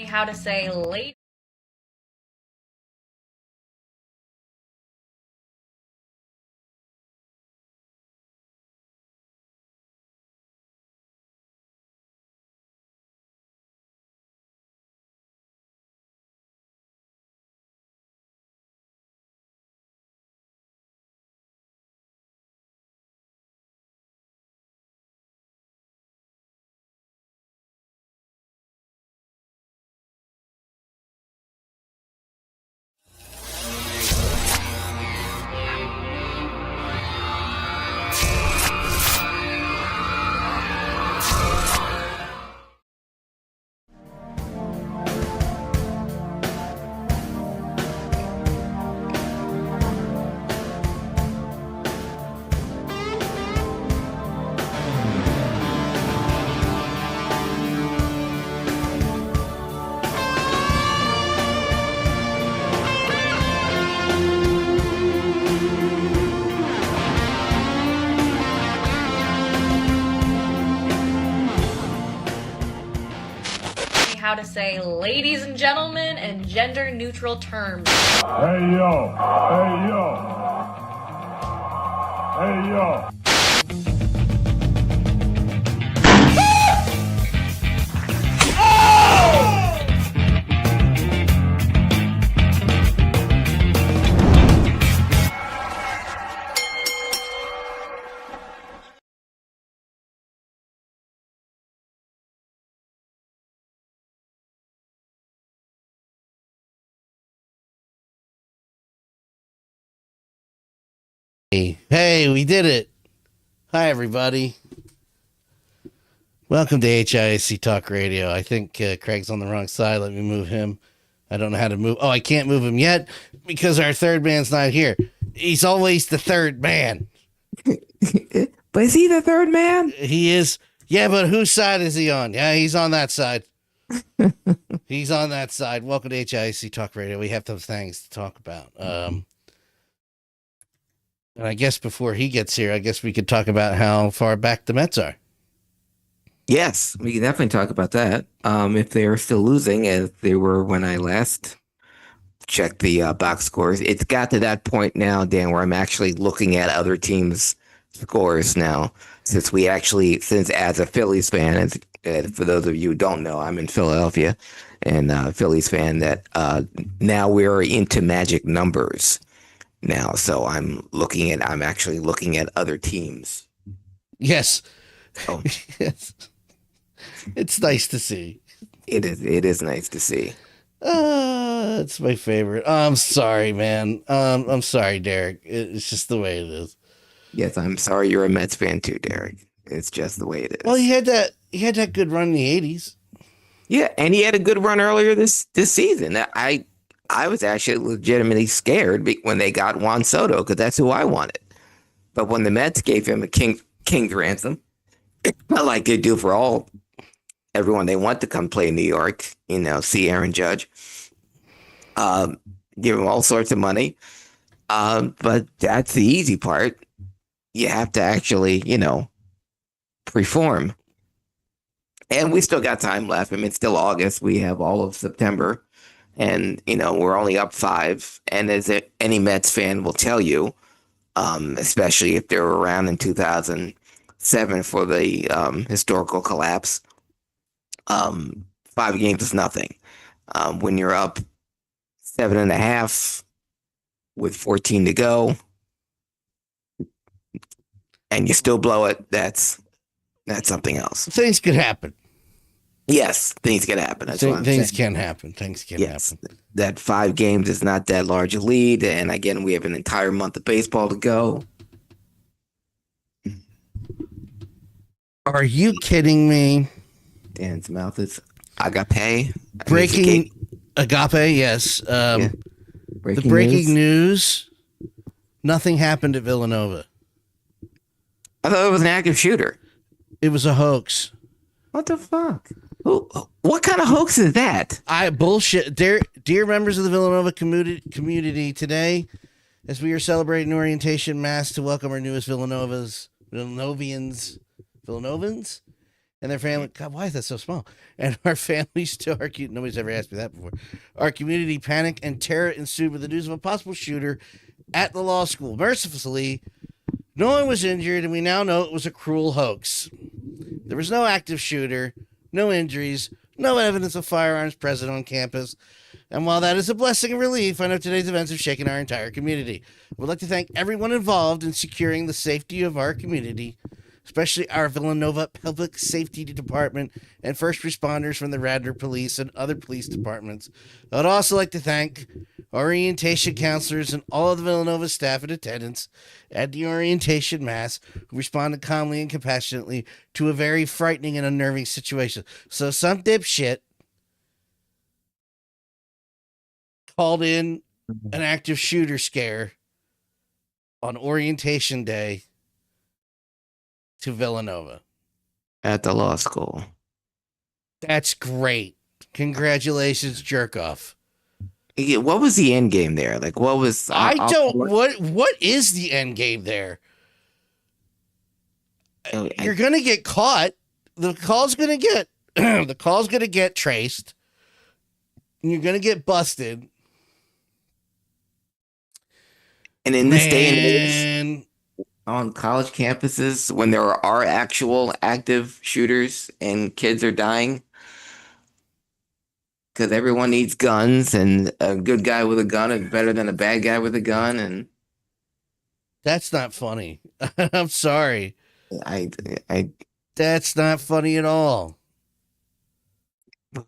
How to say late. How to say ladies and gentlemen in gender neutral terms. Hey yo, hey yo, hey yo. Hey, we did it. Hi, everybody. Welcome to HIAC Talk Radio. I think Craig's on the wrong side. Let me move him. I don't know how to move. Oh, I can't move him yet because our third man's not here. He's always the third man. But is he the third man? He is. Yeah, but whose side is he on? Yeah, he's on that side. He's on that side. Welcome to HIAC Talk Radio. We have those things to talk about. And I guess before he gets here, I guess we could talk about how far back the Mets are. Yes, we can definitely talk about that. If they're still losing, as they were when I last checked the box scores, it's got to that point now, Dan, where I'm actually looking at other teams' scores now. Since as a Phillies fan, and for those of you who don't know, I'm in Philadelphia, and Phillies fan, that now we're into magic numbers now. So I'm actually looking at other teams. Yes. Oh. Yes. It's nice to see. It is nice to see. It's my favorite. I'm sorry, man. I'm sorry, Derek. It's just the way it is. Yes, I'm sorry you're a Mets fan too, Derek. It's just the way it is. Well, he had that good run in the 80s. Yeah, and he had a good run earlier this season. I was actually legitimately scared when they got Juan Soto, because that's who I wanted. But when the Mets gave him a king's ransom, like they do for everyone they want to come play in New York, see Aaron Judge, give him all sorts of money. But that's the easy part. You have to actually, perform. And we still got time left. I mean, it's still August. We have all of September. And, we're only up 5. And as any Mets fan will tell you, especially if they were around in 2007 for the historical collapse, 5 games is nothing. When you're up 7.5 with 14 to go, and you still blow it, that's something else. Things could happen. Yes, things can happen. That's what I'm things saying. can happen. Things can happen. That 5 games is not that large a lead. And again, we have an entire month of baseball to go. Are you kidding me? Dan's mouth is agape. Breaking agape, yes. The breaking news. Nothing happened at Villanova. I thought it was an active shooter. It was a hoax. What the fuck? What kind of hoax is that? Bullshit. Dear members of the Villanova community, today, as we are celebrating orientation mass to welcome our newest Villanovans, and their family. God, why is that so small? And our families to our nobody's ever asked me that before. Our community panic and terror ensued with the news of a possible shooter at the law school. Mercifully, no one was injured, and we now know it was a cruel hoax. There was no active shooter, no injuries, no evidence of firearms present on campus. And while that is a blessing and relief, I know today's events have shaken our entire community. I would like to thank everyone involved in securing the safety of our community, especially our Villanova Public Safety Department and first responders from the Radnor Police and other police departments. I would also like to thank orientation counselors and all of the Villanova staff in attendance at the orientation mass who responded calmly and compassionately to a very frightening and unnerving situation. So some dipshit called in an active shooter scare on orientation day to Villanova At the law school. That's great. Congratulations, jerk off. Yeah, what was the end game there? Like, what was? What is the end game there? You're gonna get caught. The call's gonna get traced. And you're gonna get busted. And in this day and age, on college campuses, when there are actual active shooters and kids are dying, because everyone needs guns, and a good guy with a gun is better than a bad guy with a gun, and that's not funny. I'm sorry. I That's not funny at all.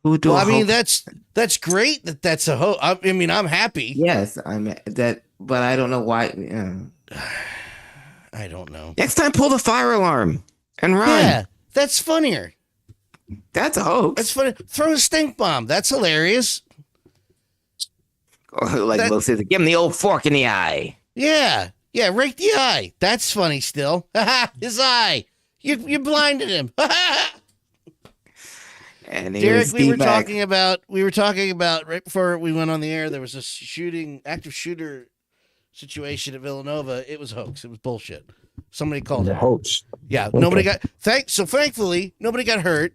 who do Well, I I mean, hope- that's great that's a hoax. I mean, I'm happy. Yes, I'm that, but I don't know why. I don't know. Next time, pull the fire alarm and run. Yeah, that's funnier. That's a hoax. That's funny. Throw a stink bomb. That's hilarious. Or like that- most say, give him the old fork in the eye. Yeah, rake the eye. That's funny still. His eye. You blinded him. And Derek, here's we were Steve back. talking about right before we went on the air. There was a active shooter situation at Villanova. It was a hoax. It was bullshit. Somebody called The it. hoax. Yeah, Okay. nobody got thankfully nobody got hurt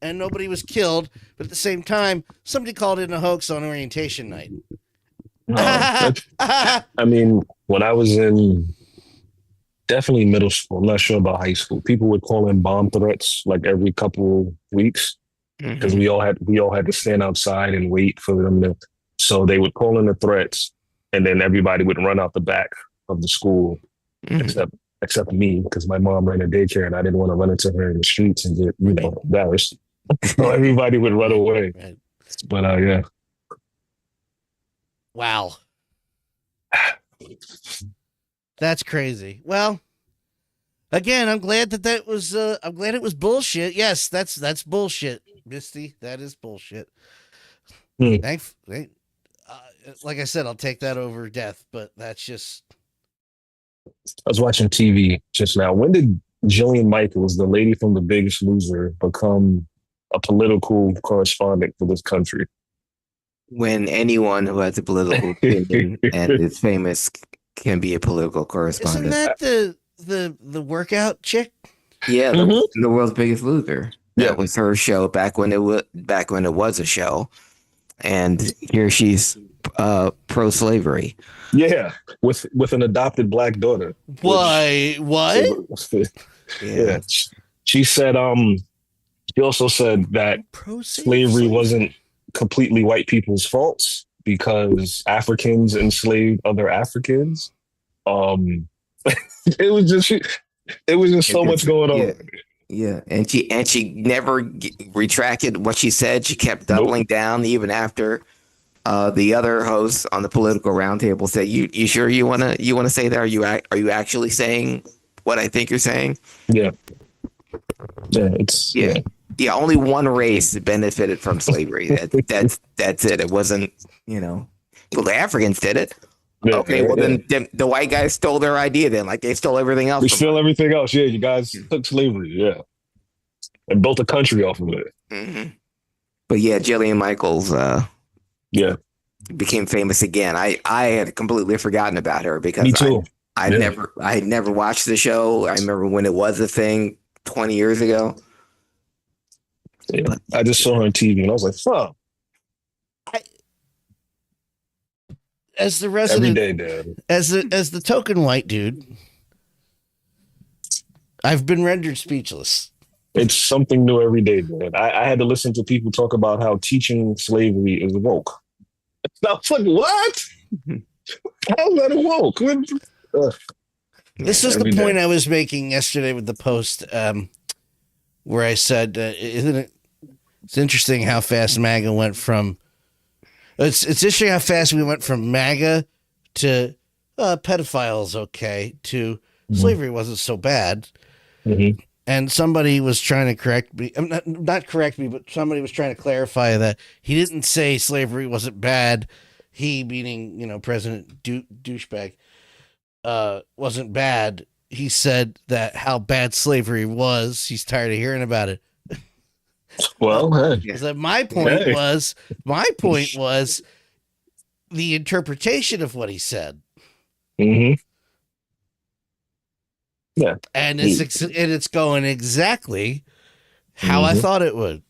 and nobody was killed. But at the same time, somebody called it a hoax on orientation night. I mean, when I was in definitely middle school, I'm not sure about high school, people would call in bomb threats like every couple weeks because we all had to stand outside and wait for them to. So they would call in the threats, and then everybody would run out the back of the school, except me, because my mom ran a daycare and I didn't want to run into her in the streets and get embarrassed. So everybody would run away. Right. But yeah. Wow. That's crazy. Well, again, I'm glad that was I'm glad it was bullshit. Yes, that's bullshit, Misty. That is bullshit. Like I said, I'll take that over death, but that's just. I was watching TV just now. When did Jillian Michaels, the lady from The Biggest Loser, become a political correspondent for this country? When anyone who has a political opinion and is famous can be a political correspondent. Isn't that the workout chick? Yeah, the world's biggest loser. Yeah. That was her show back when it was a show, and here she's pro-slavery. Yeah, with an adopted black daughter. Why? What? Yeah. She said. She also said that slavery wasn't completely white people's faults because Africans enslaved other Africans. It was just so much going on. Yeah, and she never retracted what she said. She kept doubling down even after the other hosts on the political roundtable said, "You sure you wanna say that? Are you actually saying what I think you're saying?" Yeah. Yeah, only one race benefited from slavery. That's it. It wasn't, well, the Africans did it. Yeah, okay, well then the white guys stole their idea then, like they stole everything else. We stole everything else. Yeah, you guys took slavery, yeah, and built a country off of it. Mm-hmm. But yeah, Jillian Michaels, became famous again. I had completely forgotten about her because Me too. I had never watched the show. I remember when it was a thing 20 years ago. Yeah. I just saw her on TV and I was like, "Fuck." As the Every resident, day, Dad. as the token white dude, I've been rendered speechless. It's something new every day, Dad. I had to listen to people talk about how teaching slavery is woke. I was like, what? How's that woke? This is the point I was making yesterday with the post, where I said, "Isn't it? It's interesting how fast MAGA went from. It's interesting how fast we went from MAGA to pedophiles, okay, to slavery wasn't so bad." Mm-hmm. And somebody was trying to correct me, not correct me, but somebody was trying to clarify that he didn't say slavery wasn't bad. He, meaning, President douchebag, wasn't bad. He said that how bad slavery was, he's tired of hearing about it. Well, hey. That my point was the interpretation of what he said. Mm-hmm. Yeah. And it's going exactly how I thought it would.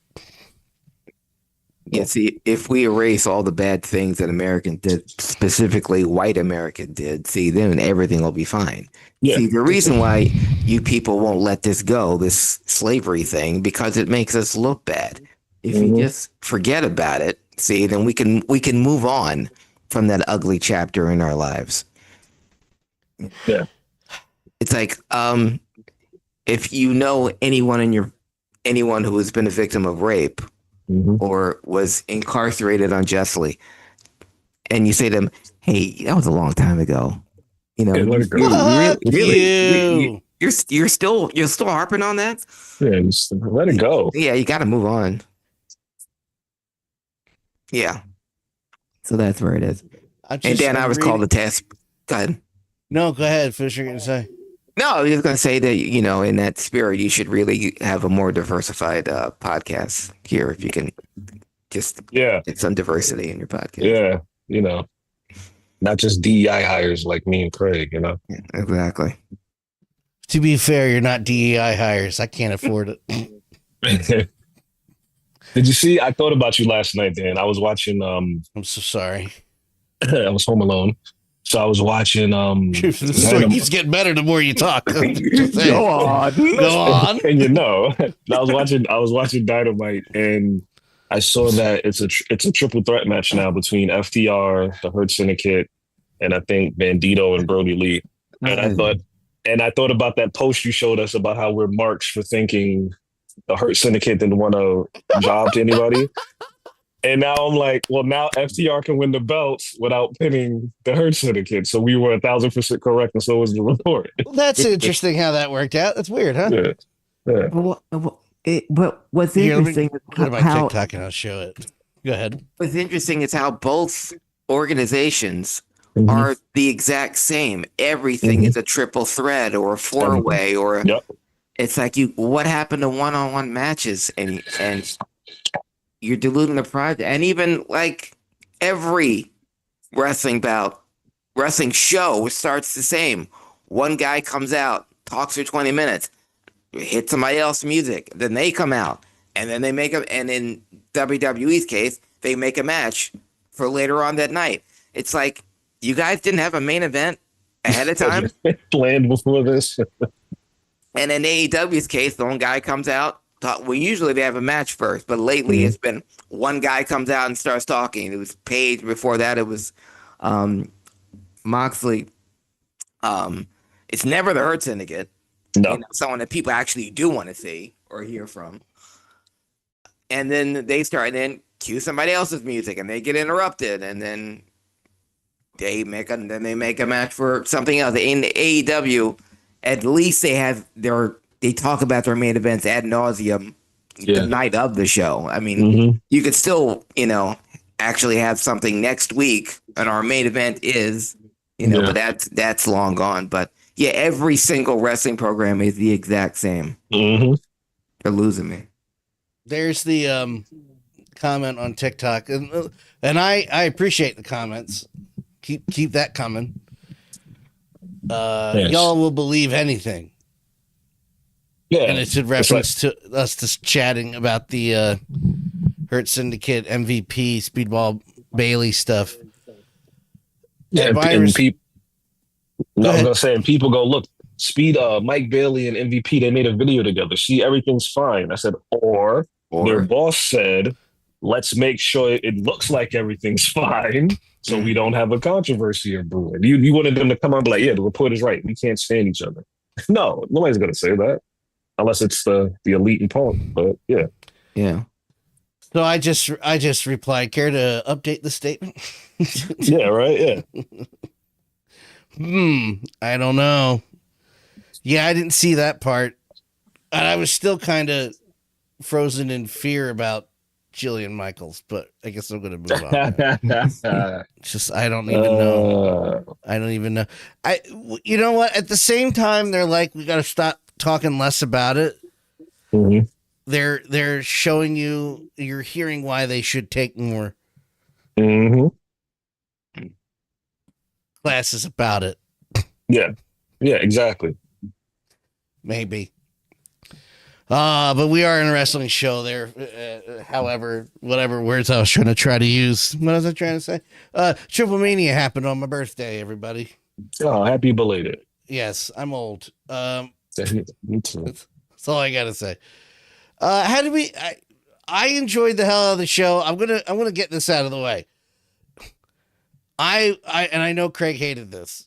Yeah, see, if we erase all the bad things that American did, specifically white American did, see, then everything will be fine. Yeah. See, the reason why you people won't let this go, this slavery thing, because it makes us look bad. If you just forget about it, see, then we can move on from that ugly chapter in our lives. Yeah. It's like, if you know anyone who has been a victim of rape, or was incarcerated unjustly, and you say to them, "Hey, that was a long time ago," you're still harping on that. Yeah, just let it go. Yeah, you got to move on. Yeah, so that's where it is. And Dan, I was called to task. Go ahead. No, go ahead. Finish what you're gonna say. No, I was just going to say that, in that spirit, you should really have a more diversified podcast here if you can just get some diversity in your podcast. Yeah, not just DEI hires like me and Craig, Yeah, exactly. To be fair, you're not DEI hires. I can't afford it. Did you see? I thought about you last night, Dan. I was watching. I'm so sorry. I was home alone. So I was watching. The story keeps getting better the more you talk. Go on. And I was watching Dynamite, and I saw that it's a triple threat match now between FTR, the Hurt Syndicate, and I think Bandito and Brody Lee. And I thought about that post you showed us about how we're marks for thinking the Hurt Syndicate didn't want to job to anybody. And now I'm like, well, now FTR can win the belts without pinning the Hurt Syndicate. So we were 1,000% correct, and so was the report. Well, that's interesting how that worked out. That's weird, huh? Yeah. But what's interesting is go to my TikTok and I'll show it. Go ahead. What's interesting is how both organizations are the exact same. Everything is a triple threat or a four-way or it's like what happened to one-on-one matches and you're diluting the pride. And even like every wrestling show starts the same. One guy comes out, talks for 20 minutes, hit somebody else's music. Then they come out and then they and in WWE's case, they make a match for later on that night. It's like, you guys didn't have a main event ahead of time? Planned before this. And in AEW's case, the one guy comes out. Usually they have a match first, but lately it's been one guy comes out and starts talking. It was Paige. Before that, it was Moxley. It's never the Hurt Syndicate. No. Someone that people actually do want to see or hear from. And then they start and then cue somebody else's music and they get interrupted and then they make a match for something else. In AEW, at least they talk about their main events ad nauseum the night of the show. I mean, you could still, actually have something next week, and our main event is, but that's long gone. But yeah, every single wrestling program is the exact same. They're losing me. There's the comment on TikTok, and I appreciate the comments. Keep that coming. Y'all will believe anything. Yeah, And it's in reference to us just chatting about the Hurt Syndicate MVP Speedball Bailey stuff. yeah, And and Virus, people. Go I was ahead. gonna say, and people go look. Speed, Mike Bailey and MVP, they made a video together. See, everything's fine. I said, or their boss said, let's make sure it looks like everything's fine, so we don't have a controversy or brewing. You wanted them to come on and be like, yeah, the report is right. We can't stand each other. No, nobody's gonna say that unless it's the elite and punk. But yeah, Yeah. So I just replied, care to update the statement? yeah, right, yeah. I don't know. Yeah, I didn't see that part. And I was still kind of frozen in fear about Jillian Michaels, but I guess I'm going to move on. Just, I don't even know. I don't even know. You know what? At the same time, they're like, we got to stop talking less about it. Mm-hmm. They're showing you're hearing why they should take more classes about it. Yeah, exactly. Maybe. But we are in a wrestling show there. However, whatever words I was trying to use. What was I trying to say? Triplemania happened on my birthday, everybody. Oh, happy belated. Yes, I'm old. Me too. That's all I got to say. How did we... I enjoyed the hell out of the show. I'm gonna get this out of the way. I know Craig hated this.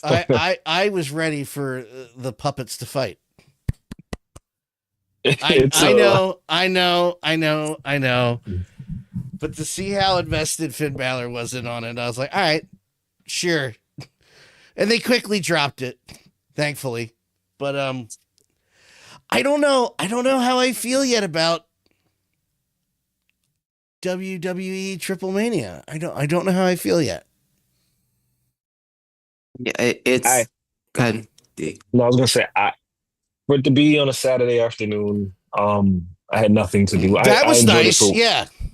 I was ready for the puppets to fight. I know. But to see how invested Finn Balor wasn't on it, I was like, all right, sure. And they quickly dropped it, thankfully. But I don't know how I feel yet about WWE Triplemania. I don't know how I feel yet. Yeah, it's go ahead. No, I was gonna say, for it to be on a Saturday afternoon, I had nothing to do. That was nice.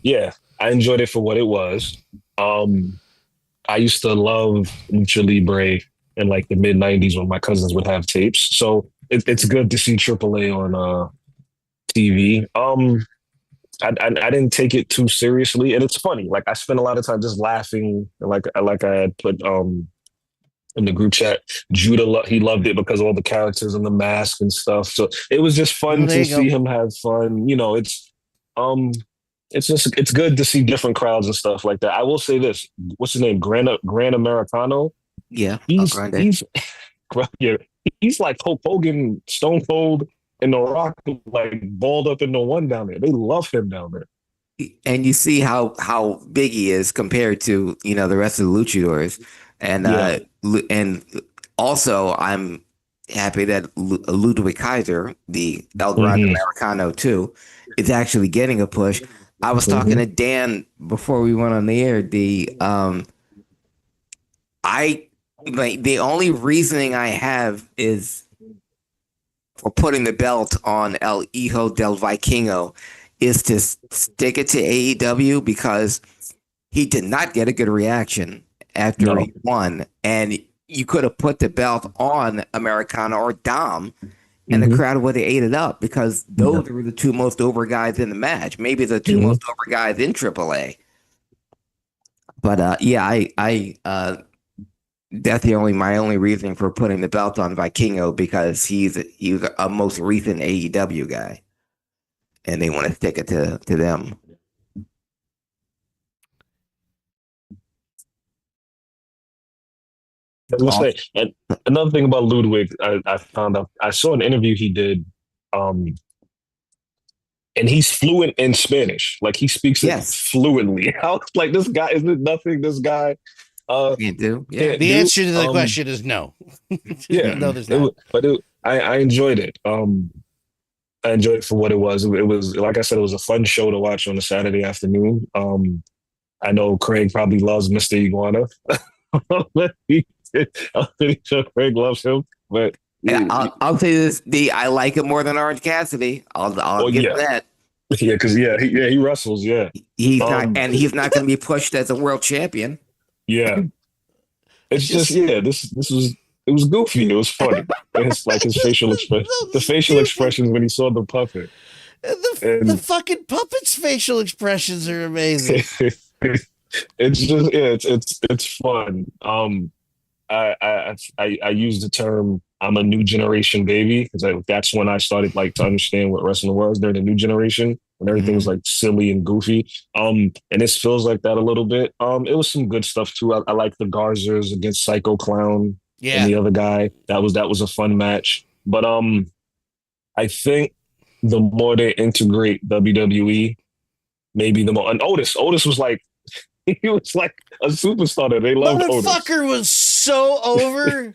Yeah, I enjoyed it for what it was. I used to love Lucha Libre in like the mid '90s when my cousins would have tapes. So it's good to see AAA on TV. I didn't take it too seriously, and it's funny. Like I spent a lot of time just laughing, like I had put in the group chat. Judah, he loved it because of all the characters and the mask and stuff. So it was just fun to see him have fun. You know, it's good to see different crowds and stuff like that. I will say this: what's his name? Gran Americano. Yeah, he's like Hulk Hogan, Stone Cold, and The Rock, like balled up into one down there. They love him down there. And you see how big he is compared to the rest of the luchadors. And and also I'm happy that Ludwig Kaiser, the El Grande Americano too, is actually getting a push. I was talking to Dan before we went on the air. The only reasoning I have is for putting the belt on El Hijo del Vikingo is to stick it to AEW because he did not get a good reaction after he won, and you could have put the belt on Americana or Dom, and the crowd would have ate it up because those were the two most over guys in the match, maybe the two most over guys in AAA. But I that's my only reason for putting the belt on Vikingo because he's a most recent AEW guy, and they want to stick it to them. And another thing about Ludwig, I found out, I saw an interview he did, and he's fluent in Spanish. Like he speaks it fluently. How like this guy, is it nothing this guy can't do? Yeah. The answer to the question is no. Yeah. No, there's not. I enjoyed it. I enjoyed it for what it was. It was, like I said, it was a fun show to watch on a Saturday afternoon. I know Craig probably loves Mr. Iguana. I'm pretty sure Craig loves him, but I'll say this: I like him more than Orange Cassidy. I'll give that. Yeah, because he wrestles. Yeah, he's not going to be pushed as a world champion. Yeah, it's just it It was goofy. It was funny. It's like his facial expression, the facial expressions when he saw the puppet. And the fucking puppet's facial expressions are amazing. It's just it's fun. I use the term I'm a new generation baby because that's when I started like to understand what wrestling was. They're the new generation and everything was like silly and goofy. And this feels like that a little bit. It was some good stuff too. I like the Garzers against Psycho Clown and the other guy. That was a fun match. But I think the more they integrate WWE, maybe the more. And Otis was like. He was like a superstar. They loved Otis. Motherfucker was so over.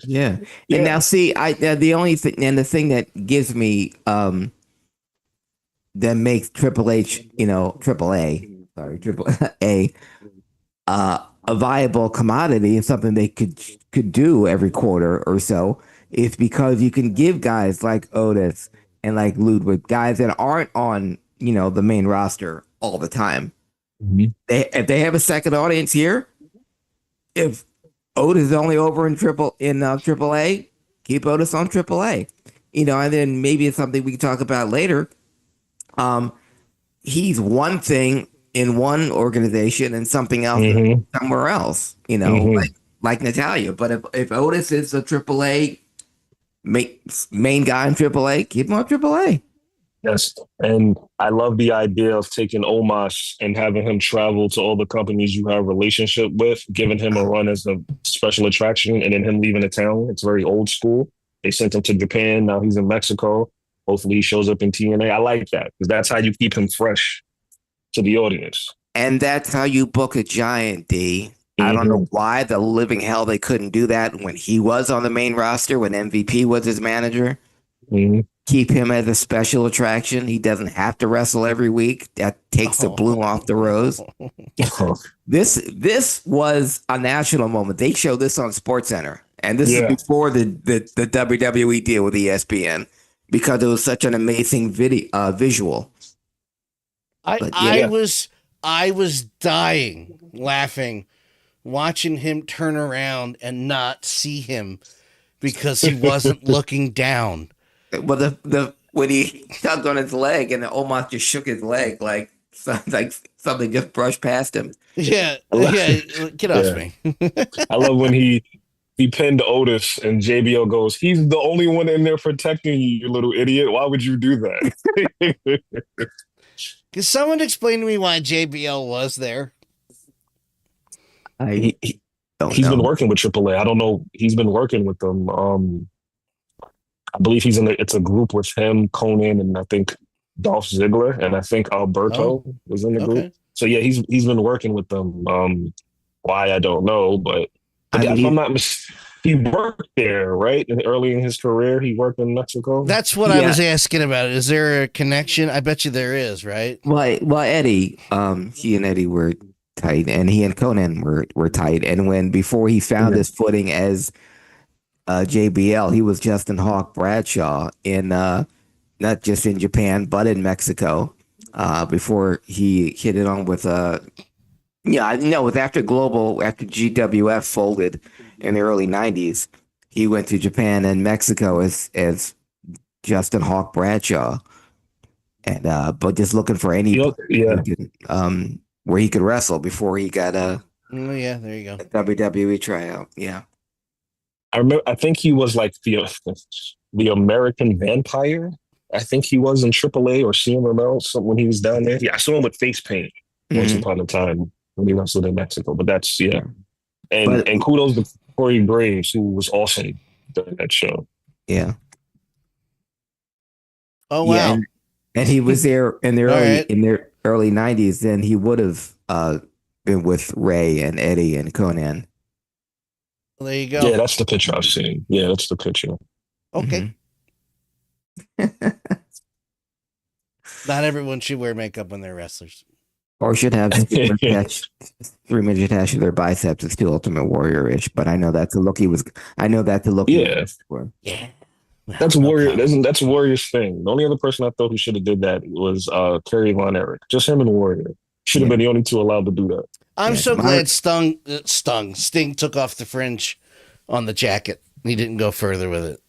Yeah. And now see, the only thing and the thing that gives me that makes Triple H, Triple A, a viable commodity and something they could do every quarter or so is because you can give guys like Otis and like Ludwig, guys that aren't on, the main roster all the time. Mm-hmm. If they have a second audience here, if Otis is only over in Triple A, keep Otis on Triple A, and then maybe it's something we can talk about later. He's one thing in one organization and something else somewhere else, like Natalya. But if Otis is a Triple A main guy in Triple A, keep him on Triple A. Yes, and I love the idea of taking Omos and having him travel to all the companies you have a relationship with, giving him a run as a special attraction, and then him leaving the town. It's very old school. They sent him to Japan. Now he's in Mexico. Hopefully he shows up in TNA. I like that because that's how you keep him fresh to the audience. And that's how you book a giant, D. I don't know why the living hell they couldn't do that when he was on the main roster, when MVP was his manager. Keep him as a special attraction. He doesn't have to wrestle every week. That takes the bloom off the rose. This was a national moment. They showed this on SportsCenter, and this is before the WWE deal with ESPN because it was such an amazing visual. I was dying laughing watching him turn around and not see him because he wasn't looking down. Well, when he tugged on his leg and Omos just shook his leg like something just brushed past him. Yeah, get off me. I love when he pinned Otis and JBL goes, "He's the only one in there protecting you, you little idiot. Why would you do that?" Can someone explain to me why JBL was there? He's been working with AAA. I don't know. He's been working with them. I believe it's a group with him, Conan, and I think Dolph Ziggler, and I think Alberto was in the group. So yeah, he's been working with them. Why I don't know, but if I'm not mistaken, he worked there, right? And early in his career, he worked in Mexico. That's what I was asking about. Is there a connection? I bet you there is, right? Well, Eddie, he and Eddie were tight, and he and Conan were tight. And before he found his footing as JBL, he was Justin Hawk Bradshaw in not just in Japan but in Mexico before he hit it on with with after GWF folded in the early 90s, he went to Japan and Mexico as Justin Hawk Bradshaw, and but just looking for any where he could wrestle before he got there you go, a WWE tryout. I think he was like the American Vampire. I think he was in AAA or CMLL when he was down there. Yeah, I saw him with face paint once upon a time when he wrestled in Mexico. But that's and kudos to Corey Graves, who was awesome during that show. Yeah. Oh wow! Yeah, and he was there in the early 90s. Then he would have been with Ray and Eddie and Conan. Well, there you go. Yeah, that's the picture I've seen. Yeah, that's the picture. Okay. Not everyone should wear makeup when they're wrestlers. Or should have 3-minute attached to their biceps. It's too Ultimate Warrior-ish, but I know that's the look he was. I know that's the look. Yeah. Yeah. That's Warrior. That's Warrior's thing. The only other person I thought who should have did that was Kerry Von Erich. Just him and Warrior should have been the only two allowed to do that. I'm so glad Sting took off the fringe on the jacket. He didn't go further with it.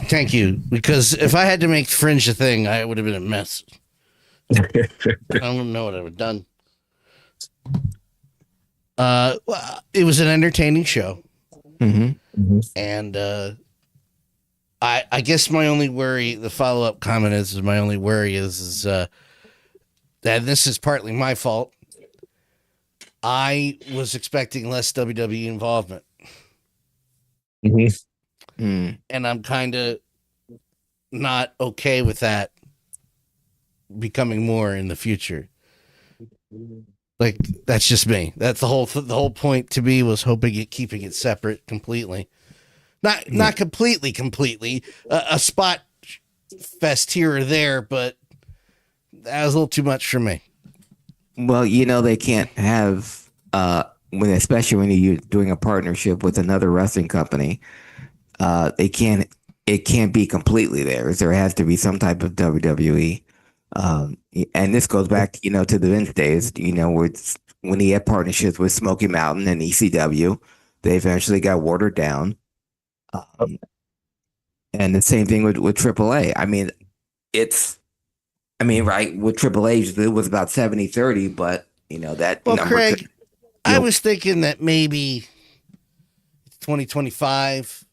Thank you, because if I had to make Fringe a thing, I would have been a mess. I don't know what I would have done. Well, it was an entertaining show, and I guess my only worry, the follow up comment is my only worry is that this is partly my fault. I was expecting less WWE involvement. And I'm kind of not okay with that becoming more in the future. Like, that's just me. That's the whole point to me was keeping it separate completely. Not completely. A spot fest here or there, but that was a little too much for me. Well, they can't have especially when you're doing a partnership with another wrestling company, it can't be completely theirs. There has to be some type of WWE. And this goes back, to the Vince days, when he had partnerships with Smoky Mountain and ECW, they eventually got watered down. And the same thing with AAA. Right, with AAA, it was about 70-30, but, that well, number Craig, I was thinking that maybe 2025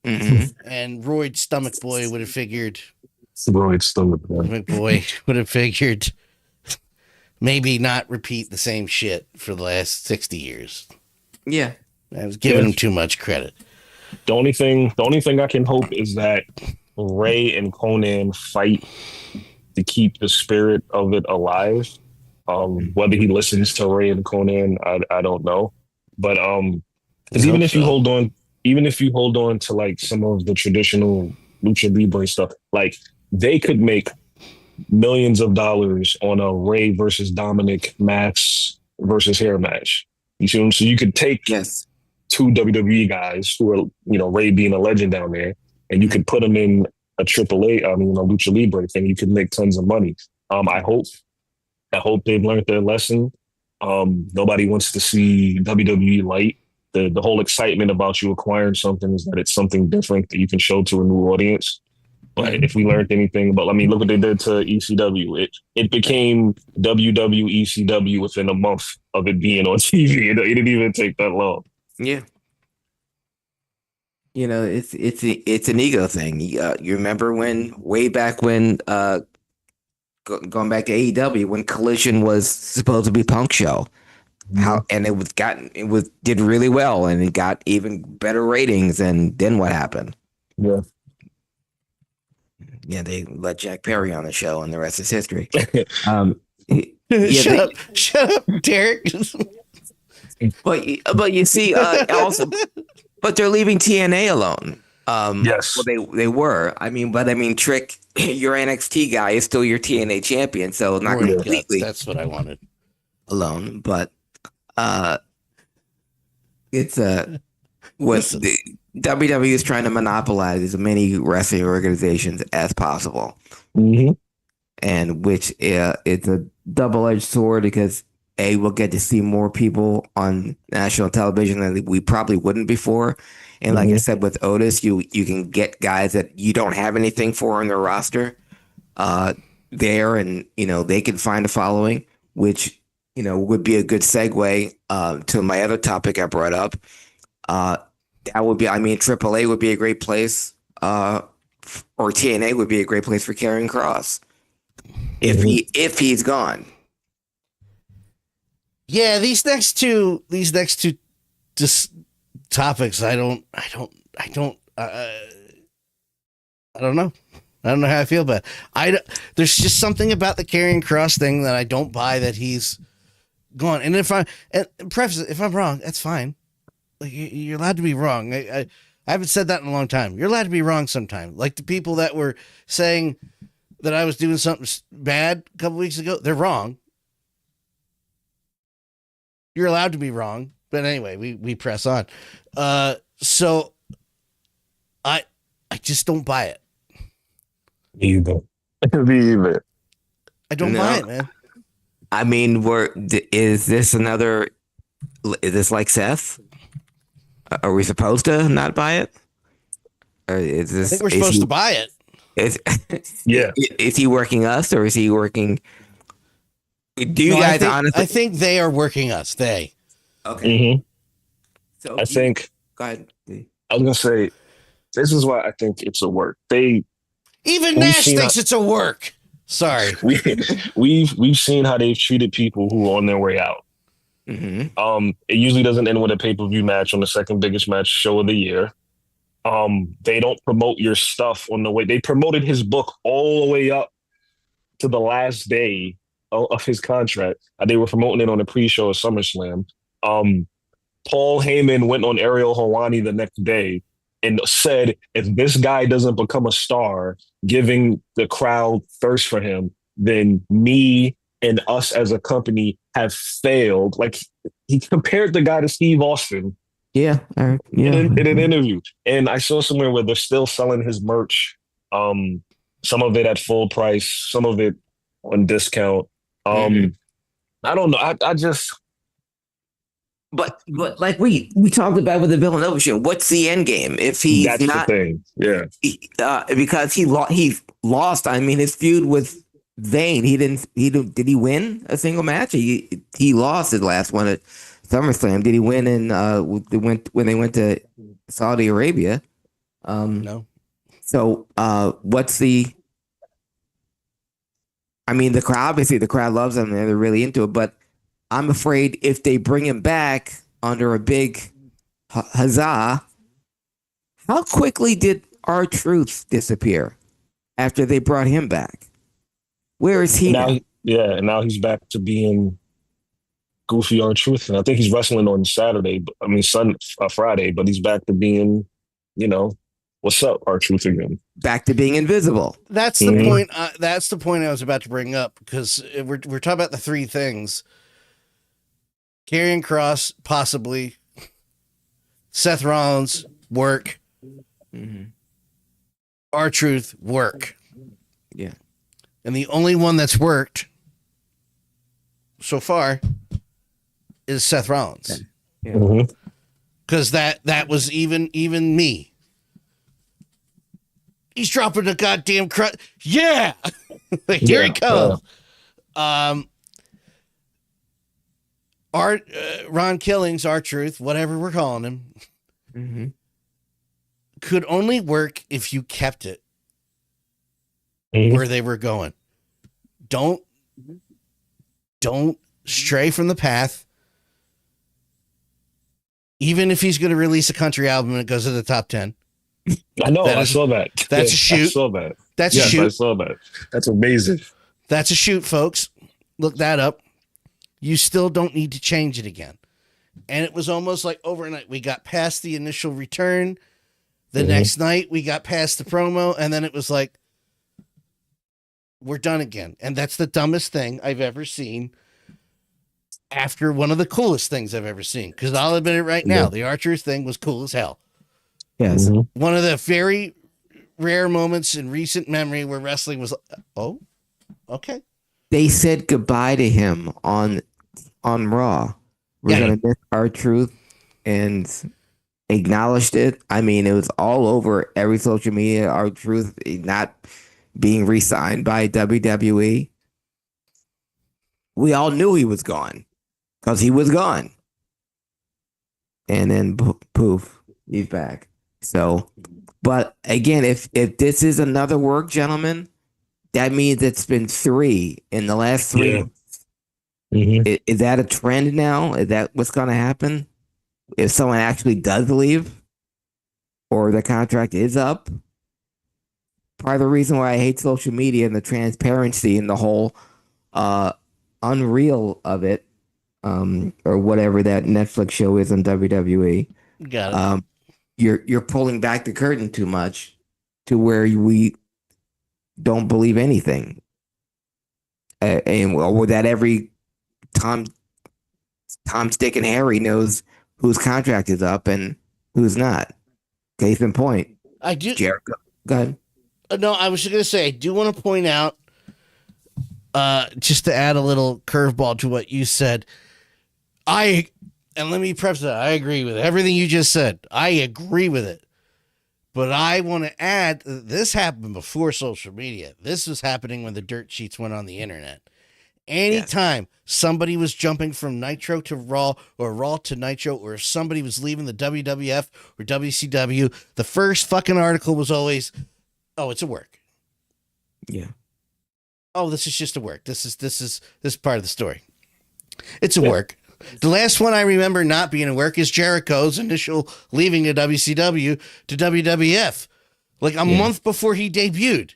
and Royd Stomach Boy would have figured. Royd Stomach Boy would have figured maybe not repeat the same shit for the last 60 years. Yeah. I was giving him too much credit. The only thing I can hope is that Ray and Conan fight to keep the spirit of it alive. Whether he listens to Ray and Conan, I don't know. But because even if you hold on to like some of the traditional lucha libre stuff, like they could make millions of dollars on a Ray versus Dominic Max versus hair match. You see what I'm saying? So you could take two WWE guys who are, Ray being a legend down there, and you could put them in a AAA, a lucha libre thing. You could make tons of money. I hope they've learned their lesson. Nobody wants to see WWE light. The whole excitement about you acquiring something is that it's something different that you can show to a new audience. But if we learned anything about, look what they did to ECW. It became WWECW within a month of it being on TV. It didn't even take that long. Yeah. It's an ego thing. You remember way back when, going back to AEW, when Collision was supposed to be Punk show, it did really well, and it got even better ratings. And then what happened? Yeah, they let Jack Perry on the show, and the rest is history. Shut up, Derek. But you see, also, but they're leaving TNA alone. Yes. Well, they were. Trick, your NXT guy is still your TNA champion, so not completely. That's what I wanted. Alone, but it's WWE is trying to monopolize as many wrestling organizations as possible, and which it's a double-edged sword because we'll get to see more people on national television than we probably wouldn't before. And like I said, with Otis, you can get guys that you don't have anything for on their roster there, and they can find a following, which would be a good segue to my other topic I brought up. That would be, AAA would be a great place, or TNA would be a great place for Karrion Kross if he's gone. Yeah, these next two just topics, I don't know. I don't know how I feel about it. There's just something about the Karrion Kross thing that I don't buy that he's gone. And if I'm wrong, that's fine. Like, you're allowed to be wrong. I haven't said that in a long time. You're allowed to be wrong sometime. Like the people that were saying that I was doing something bad a couple weeks ago, they're wrong. You're allowed to be wrong. But anyway, we press on. So I just don't buy it. Me either. I don't buy it, man. Is this like Seth? Are we supposed to not buy it? Or is I this? think we're supposed to buy it. Is, Yeah. is he working us or is he working? Do you No, guys honestly? I think they are working us. They. Okay. hmm So I think go ahead. I was gonna say this is why I think it's a work. Even We've Nash seen thinks it's a work. Sorry. we've seen how they've treated people who are on their way out. It usually doesn't end with a pay-per-view match on the second biggest match show of the year. They don't promote your stuff on the way. They promoted his book all the way up to the last day of his contract. They were promoting it on the pre-show of SummerSlam. Paul Heyman went on Ariel Helwani the next day and said, if this guy doesn't become a star, giving the crowd thirst for him, then me and us as a company have failed. Like, he compared the guy to Steve Austin Yeah. in an interview. And I saw somewhere where they're still selling his merch. Some of it at full price, some of it on discount. I don't know. I just But like we talked about with the Villanova show, what's the end game if he's that's not? the thing. Yeah. Because he's lost. I mean, his feud with Zayn, he didn't. Did he win a single match? He lost his last one at SummerSlam. Did he win when they went to Saudi Arabia? No. So what's the? I mean, obviously the crowd loves him and they're really into it, but I'm afraid if they bring him back under a big huzzah, how quickly did R-Truth disappear after they brought him back? Where is he now? Yeah, and now he's back to being goofy on Truth, and I think he's wrestling on Saturday. Friday, but he's back to being, what's up, R-Truth again. Back to being invisible. That's the point. That's the point I was about to bring up, because we're talking about the three things. Karrion Kross, possibly. Seth Rollins, work. R-Truth, work. Yeah. And the only one that's worked so far is Seth Rollins. Yeah. Because that was even me. He's dropping the goddamn crutch. Yeah. Here he comes. Ron Killings, R-Truth, whatever we're calling him, could only work if you kept it where they were going. Don't stray from the path. Even if he's going to release a country album and it goes to the top 10. I know. I saw that. That's a shoot. I saw that. That's a shoot. I saw that. That's amazing. That's a shoot, folks. Look that up. You still don't need to change it again. And it was almost like overnight. We got past the initial return. The next night, we got past the promo. And then it was like, we're done again. And that's the dumbest thing I've ever seen after one of the coolest things I've ever seen. Because I'll admit it right now. The R-Truth thing was cool as hell. Yes. One of the very rare moments in recent memory where wrestling was, oh, okay. They said goodbye to him on Raw. We're gonna miss R-Truth, and acknowledged it. I mean, it was all over every social media. R-Truth not being re-signed by WWE. We all knew he was gone because he was gone, and then poof, he's back. So, but again, if this is another work, gentlemen, that means it's been 3 in the last 3 months. Is that a trend now? Is that what's going to happen? If someone actually does leave or the contract is up? Part of the reason why I hate social media and the transparency and the whole unreal of it, or whatever that Netflix show is on WWE. Got it. You're pulling back the curtain too much to where we don't believe anything. And with that, every Tom, Stick, and Harry knows whose contract is up and who's not. Case in point. I do. Jericho. Go ahead. No, I was just going to say, I do want to point out, just to add a little curveball to what you said, I and let me preface that I agree with everything you just said. I agree with it. But I want to add, this happened before social media. This was happening when the dirt sheets went on the internet. Anytime somebody was jumping from Nitro to Raw or Raw to Nitro, or if somebody was leaving the WWF or WCW, the first fucking article was always, "Oh, it's a work." Yeah. "Oh, this is just a work. This is part of the story. It's a work." The last one I remember not being a work is Jericho's initial leaving of WCW to WWF, like a month before he debuted.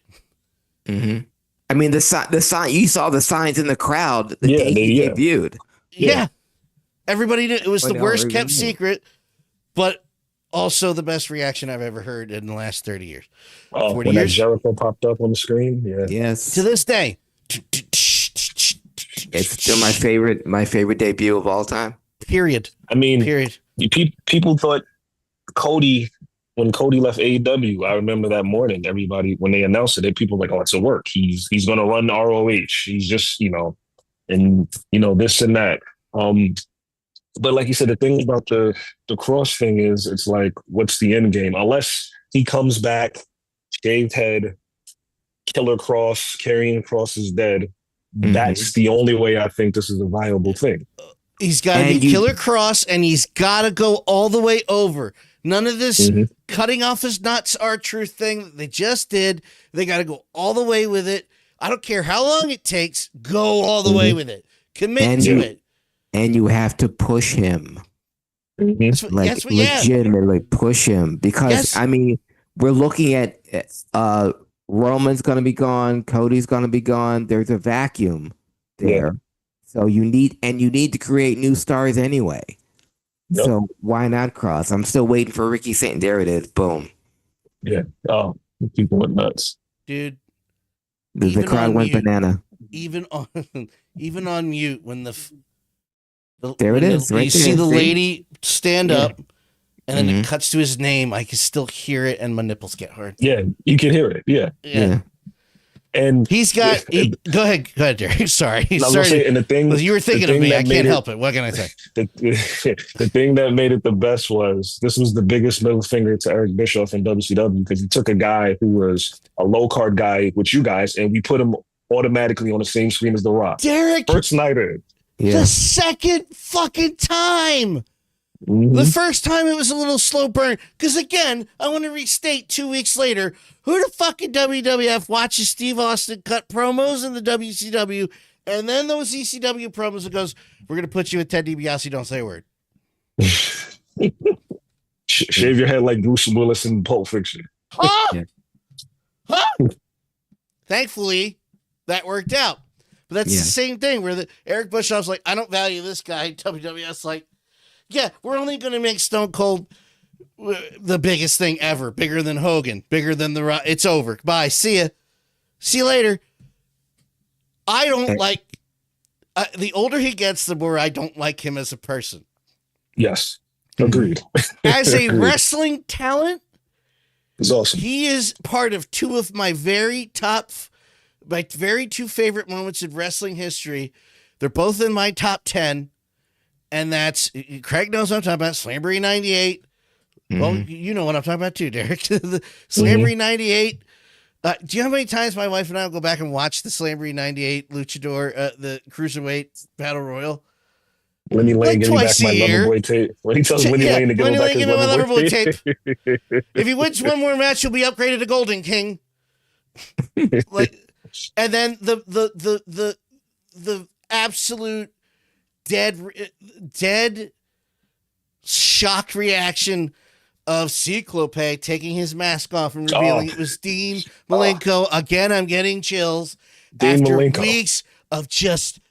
Mm-hmm. I mean, the sign you saw the signs in the crowd the day he debuted. Yeah. Everybody knew it was the worst kept secret, but also the best reaction I've ever heard in the last 30 years. Oh, when that Jericho popped up on the screen, Yes. To this day, it's still my favorite debut of all time. Period. I mean, people thought Cody. When Cody left AEW, I remember that morning, everybody, when they announced it, people were like, "Oh, it's a work. He's going to run ROH. He's just, and, this and that." But like you said, the thing about the Kross thing is, it's like, what's the end game? Unless he comes back, shaved head, Killer Kross, Karrion Kross is dead. That's the only way I think this is a viable thing. He's got to be Killer Kross, and he's got to go all the way over. None of this cutting off his nuts R-Truth thing that they just did. They got to go all the way with it. I don't care how long it takes. Go all the way with it. Commit to it. And you have to push him. Legitimately push him. Because, I mean, we're looking at Roman's going to be gone. Cody's going to be gone. There's a vacuum there. Yeah. So you need to create new stars anyway. Yep. So why not Kross? I'm still waiting for Ricky Saint. There it is. Boom. Yeah. Oh, people went nuts. Dude. The crowd went banana. Even on mute when there it is. You see the lady stand up, and then it cuts to his name. I can still hear it, and my nipples get hard. Yeah, you can hear it. Yeah. And he's got. Go ahead, Derek. Sorry. Say, and the thing you were thinking of me. I can't help it. What can I say? The thing that made it the best was this was the biggest middle finger to Eric Bischoff in WCW, because he took a guy who was a low card guy with you guys, and we put him automatically on the same screen as The Rock. Derek, first nighter. Yeah. The second fucking time. The first time it was a little slow burn. Because again, I want to restate 2 weeks later, who the fucking WWF watches Steve Austin cut promos in the WCW, and then those ECW promos and goes, "We're going to put you with Ted DiBiase, don't say a word." Shave your head like Bruce Willis in Pulp Fiction. Huh? Thankfully, that worked out. But that's the same thing where Eric Bischoff's like, "I don't value this guy." WWF's like, "Yeah, we're only going to make Stone Cold the biggest thing ever. Bigger than Hogan. Bigger than The Rock. It's over. Bye. See ya. See you later." I don't like... the older he gets, the more I don't like him as a person. Yes. Agreed. As a wrestling talent, it's awesome. He is part of two of my very two favorite moments in wrestling history. They're both in my top 10. And that's, Craig knows what I'm talking about, Slamboree 98. Well, you know what I'm talking about too, Derek. The Slamboree 98. Do you know how many times my wife and I will go back and watch the Slamboree 98 Luchador, the Cruiserweight Battle Royal? Lenny Lane getting back my Loverboy tape. When he tells Lenny Lane to give him back his Loverboy tape. If he wins one more match, he'll be upgraded to Golden King. And then the absolute dead shocked reaction of Cyclope taking his mask off and revealing it was Dean Malenko. Again, I'm getting chills. After weeks of just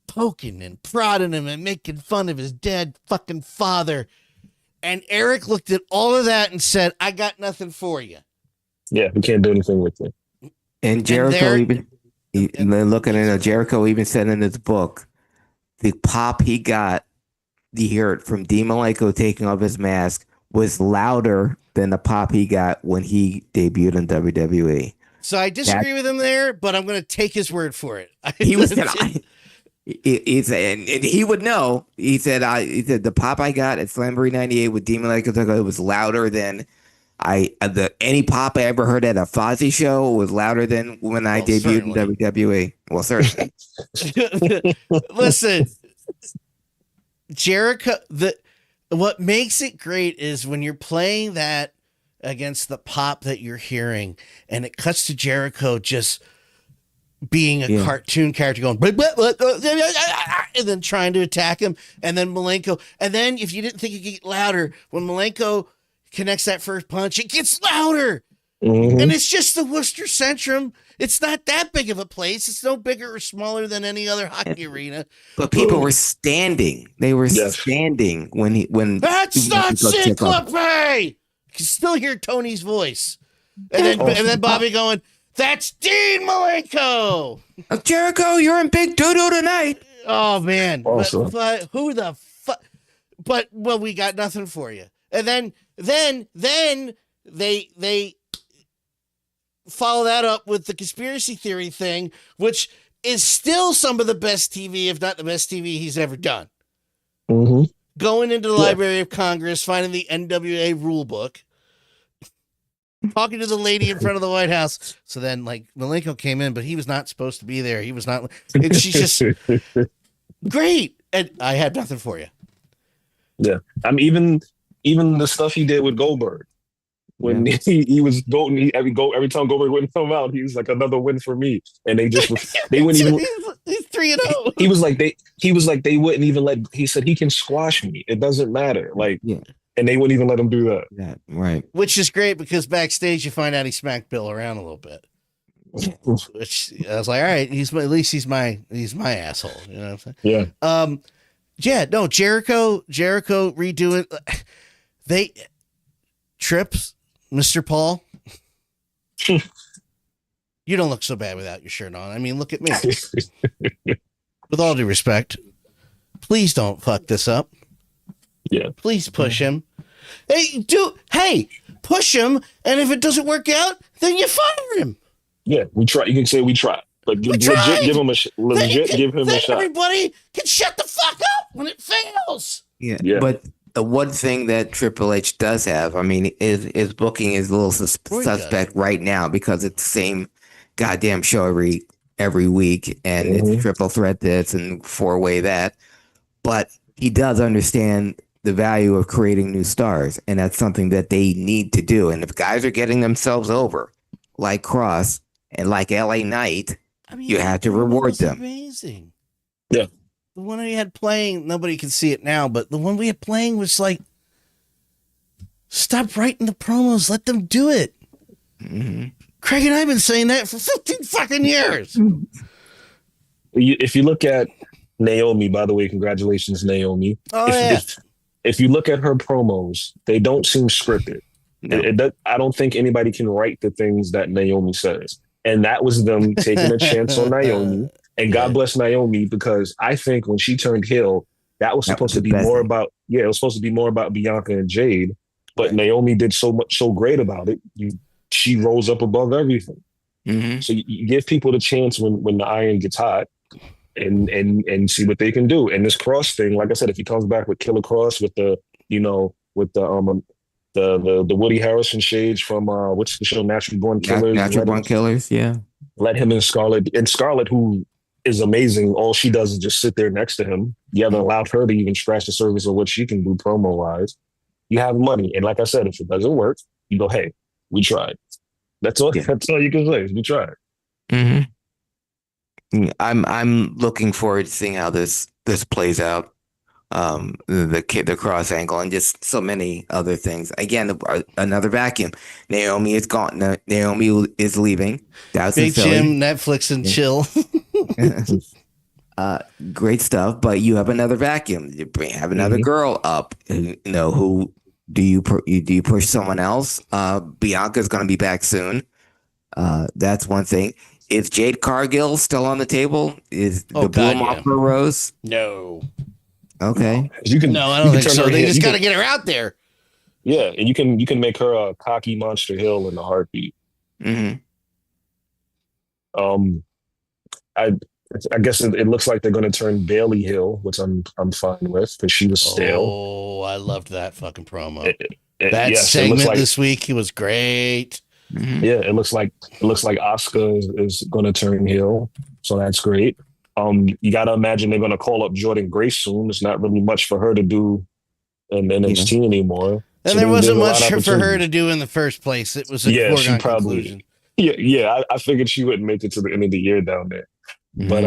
poking and prodding him and making fun of his dead fucking father. And Eric looked at all of that and said, "I got nothing for you." Yeah, we can't do anything with it. And Jericho Jericho even said in his book, the pop he got, you hear it from Dean Malenko taking off his mask, was louder than the pop he got when he debuted in WWE. So I disagree with him there, but I'm going to take his word for it. He was He said, and he would know. He said, the pop I got at Slamboree '98 with Demon Like it was louder than any pop I ever heard at a Fozzy show was louder than when I debuted in WWE. Well, certainly. Listen, Jericho. What makes it great is when you're playing that against the pop that you're hearing, and it cuts to Jericho just being a cartoon character going, blah, blah, blah, blah, and then trying to attack him, and then Malenko, and then if you didn't think it could get louder, when Malenko connects that first punch, it gets louder. Mm-hmm. And it's just the Worcester Centrum. It's not that big of a place. It's no bigger or smaller than any other hockey arena. But people were standing. They were standing when that's not Cyclope. You can still hear Tony's voice. And then Bobby going, that's Dean Malenko. Jericho, you're in big doo-doo tonight. Oh, man. Awesome. But who the fuck? But, well, we got nothing for you. And then they follow that up with the conspiracy theory thing, which is still some of the best TV, if not the best TV he's ever done. Mm-hmm. Going into the Library of Congress, finding the NWA rule book, talking to the lady in front of the White House. So then, like, Malenko came in, but he was not supposed to be there. He was not. And she's just great. And I had nothing for you. Yeah, I mean, even the stuff he did with Goldberg. When he was going, every time Goldberg wouldn't come out, he was like, another win for me. And they just they wouldn't even. He's 3-0. He was like they wouldn't even let. He said he can squash me. It doesn't matter. Like, and they wouldn't even let him do that. Right. Which is great because backstage you find out he smacked Bill around a little bit. Which I was like, all right, at least he's my asshole. You know what I'm saying? Yeah. Jericho redoing Trips. Mr. Paul, you don't look so bad without your shirt on. I mean, look at me. With all due respect, please don't fuck this up. Yeah. Please push him. Hey, push him, and if it doesn't work out, then you fire him. Yeah, we try. You can say we tried. But give him a shot. Everybody can shut the fuck up when it fails. Yeah. But the one thing that Triple H does have, I mean, is booking is a little suspect right now because it's the same goddamn show every week, and it's triple threat this and 4-way that. But he does understand the value of creating new stars, and that's something that they need to do. And if guys are getting themselves over, like Kross and like LA Knight, you have to reward them. Amazing. Yeah. The one we had playing, nobody can see it now, but the one we had playing was like, stop writing the promos, let them do it. Mm-hmm. Craig and I have been saying that for 15 fucking years. If you look at Naomi, by the way, congratulations, Naomi. If you look at her promos, they don't seem scripted. No. I don't think anybody can write the things that Naomi says. And that was them taking a chance on Naomi. And God bless Naomi, because I think when she turned heel, that was supposed to be more about, it was supposed to be more about Bianca and Jade. But Naomi did so great about it. She rose up above everything. Mm-hmm. So you give people the chance when the iron gets hot and see what they can do. And this Kross thing, like I said, if he comes back with Killer Kross with the Woody Harrelson shades from what's the show, Natural Born Killers. Natural Born Killers, yeah. Let him and Scarlett, who is amazing. All she does is just sit there next to him. You haven't allowed her to even scratch the surface of what she can do promo wise. You have money, and like I said, if it doesn't work, you go, "Hey, we tried." That's all. Yeah. That's all you can say. We tried. Mm-hmm. I'm looking forward to seeing how this plays out. The Kross angle and just so many other things. Again, another vacuum. Naomi is gone. Naomi is leaving. That's Big Jim, Netflix and chill. Great stuff. But you have another vacuum. You have another girl up. You know, who do you push someone else? Bianca's going to be back soon. That's one thing. Is Jade Cargill still on the table? Is the bloom off her rose? No. Okay. I don't think so. They just got to get her out there. Yeah, and you can make her a cocky monster heel in a heartbeat. Mm-hmm. I guess it looks like they're going to turn Bailey heel, which I'm fine with because she was stale. Oh, I loved that fucking promo. That Yes, segment this week, it was great. Yeah, it looks like Asuka is going to turn heel, so that's great. You got to imagine they're going to call up Jordan Grace soon. There's not really much for her to do in NXT anymore. And so there wasn't much for her to do in the first place. It was a foregone conclusion. Yeah. I figured she wouldn't make it to the end of the year down there. But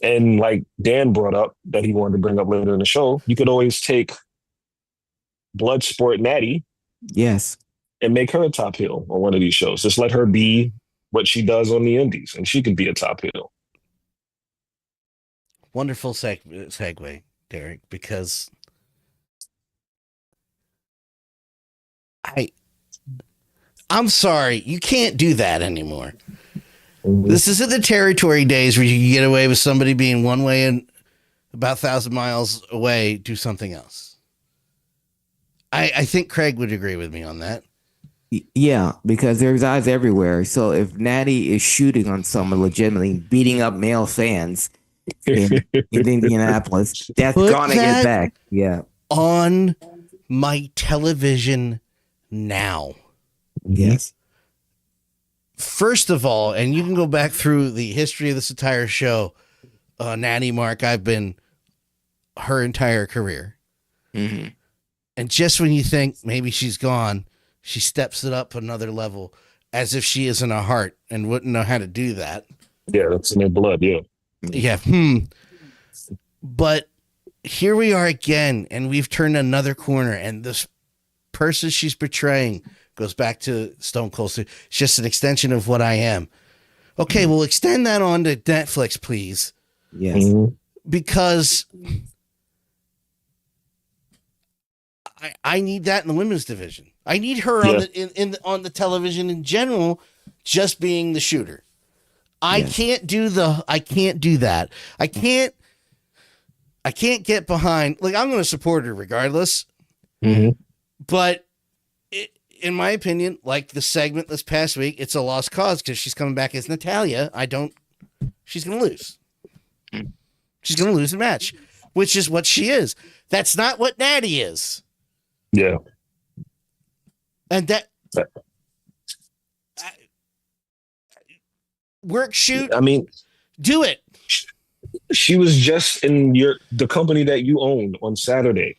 and like Dan brought up that he wanted to bring up later in the show, you could always take Bloodsport Nattie, yes, and make her a top heel on one of these shows. Just let her be what she does on the indies, and she could be a top heel. Wonderful segue, Derek, because I'm sorry, you can't do that anymore. This isn't the territory days where you can get away with somebody being one way and about 1,000 miles away, do something else. I think Craig would agree with me on that. Yeah, because there's eyes everywhere. So if Nattie is shooting on someone legitimately, beating up male fans in Indianapolis, that's gonna get back. Yeah, on my television now. Yes. First of all, and you can go back through the history of this entire show, Nattie Mark, I've been her entire career. Mm-hmm. And just when you think maybe she's gone, she steps it up another level as if she isn't a heart and wouldn't know how to do that. Yeah, that's in their blood, yeah. Yeah. But here we are again, and we've turned another corner, and this person she's portraying goes back to Stone Cold. It's just an extension of what I am. Okay, well, extend that on to Netflix, please. Yes. Because I need that in the women's division. I need her on the television in general, just being the shooter. I can't do that. I can't get behind. Like, I'm going to support her regardless. But in my opinion, like the segment this past week, it's a lost cause because she's coming back as Natalya. She's going to lose. She's going to lose the match, which is what she is. That's not what Nattie is. Yeah. And work, shoot. I mean, do it. She was just in the company that you owned on Saturday.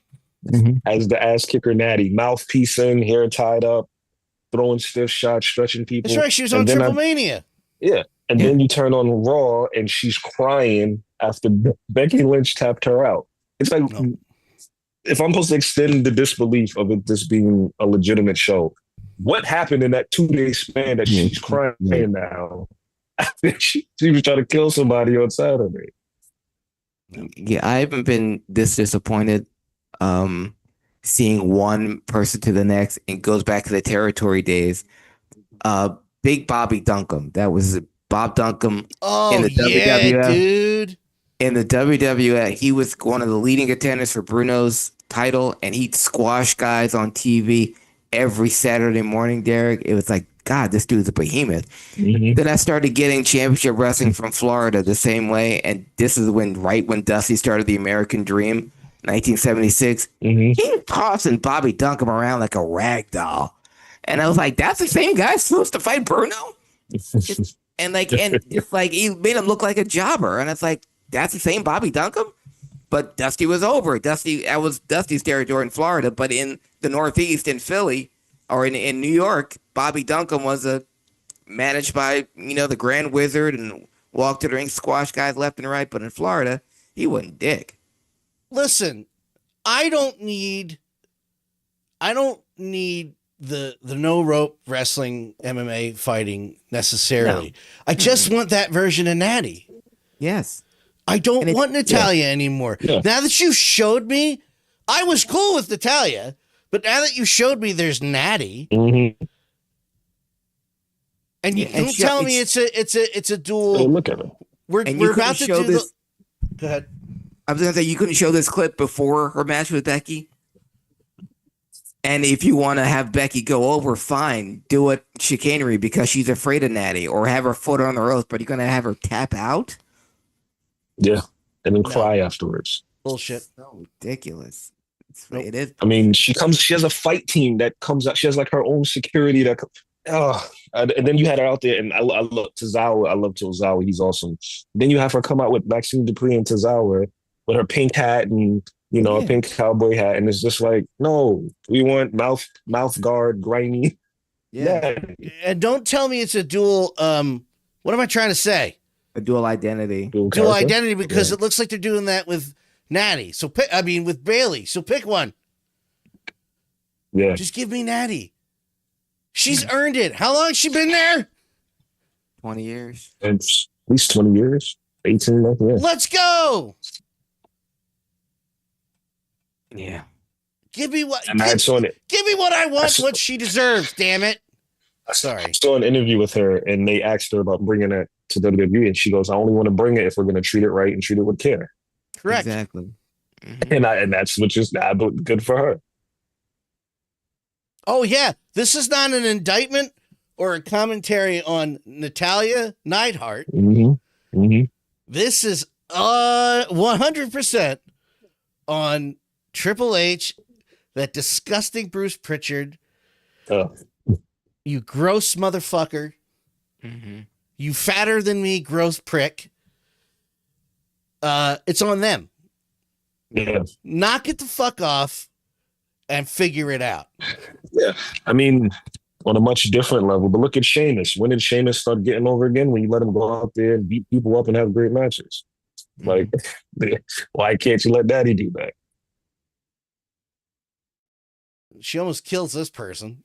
As the ass kicker Nattie, mouthpiece in, hair tied up, throwing stiff shots, stretching people. That's right. She was on Triplemania. And then you turn on Raw and she's crying after Becky Lynch tapped her out. It's like, if I'm supposed to extend the disbelief of it this being a legitimate show, what happened in that 2-day span that she's crying now? she was trying to kill somebody on Saturday. Yeah, I haven't been this disappointed seeing one person to the next. It goes back to the territory days. Big Bobby Duncombe. That was Bob Duncombe in the WWF. Dude. In the WWF, he was one of the leading contenders for Bruno's title, and he'd squash guys on TV every Saturday morning, Derek. It was like, God, this dude's a behemoth. Then I started getting championship wrestling from Florida the same way, and this is when Dusty started the American Dream, 1976. He was tossing Bobby Duncombe around like a rag doll. And I was like, that's the same guy supposed to fight Bruno? And it's like he made him look like a jobber. And it's like, that's the same Bobby Duncombe? But Dusty was over. That was Dusty's territory in Florida, but in the Northeast, in Philly, or in New York, Bobby Duncombe was managed by, the Grand Wizard and walked to the ring, squash guys left and right. But in Florida, he wouldn't dick. Listen, I don't need the no rope wrestling MMA fighting necessarily. No. I just want that version of Nattie. Yes. I don't want Natalya anymore. Yeah. Now that you showed me, I was cool with Natalya, but now that you showed me there's Nattie, and you don't tell me it's a dual. Look at it. We're about to do this. Go ahead. I was gonna say you couldn't show this clip before her match with Becky. And if you want to have Becky go over, fine, do it chicanery because she's afraid of Nattie, or have her foot on the ropes. But you're gonna have her tap out. Yeah, and then No. cry afterwards. Bullshit. So ridiculous. Nope. It is. I mean, she has a fight team that comes out. She has like her own security that. And then you had her out there, and I love Tozawa. I love Tozawa. He's awesome. Then you have her come out with Maxine Dupree and Tozawa with her pink hat and a pink cowboy hat, and it's just like, no, we want mouth guard, grimy. Yeah. And don't tell me it's a dual. What am I trying to say? A dual identity. Dual identity, because it looks like they're doing that with Nattie. So with Bailey. So pick one. Yeah. Just give me Nattie. She's earned it. How long has she been there? 20 years. It's at least 20 years. 18 months. Yeah. Let's go. Yeah. Give me what. And I saw it. Give me what I want. What she deserves. Damn it. Sorry. I saw an interview with her, and they asked her about bringing it to WWE, and she goes, "I only want to bring it if we're going to treat it right and treat it with care." Correct. Exactly. And that's which is good for her. Oh yeah, this is not an indictment or a commentary on Natalya Neidhart. Mm-hmm. Mm-hmm. This is 100% on Triple H, that disgusting Bruce Pritchard. You gross motherfucker. Mm-hmm. You fatter than me, gross prick. It's on them. Yeah. Knock it the fuck off and figure it out. Yeah. I mean, on a much different level, but look at Sheamus. When did Sheamus start getting over again? When you let him go out there and beat people up and have great matches. Like, why can't you let Nattie do that? She almost kills this person.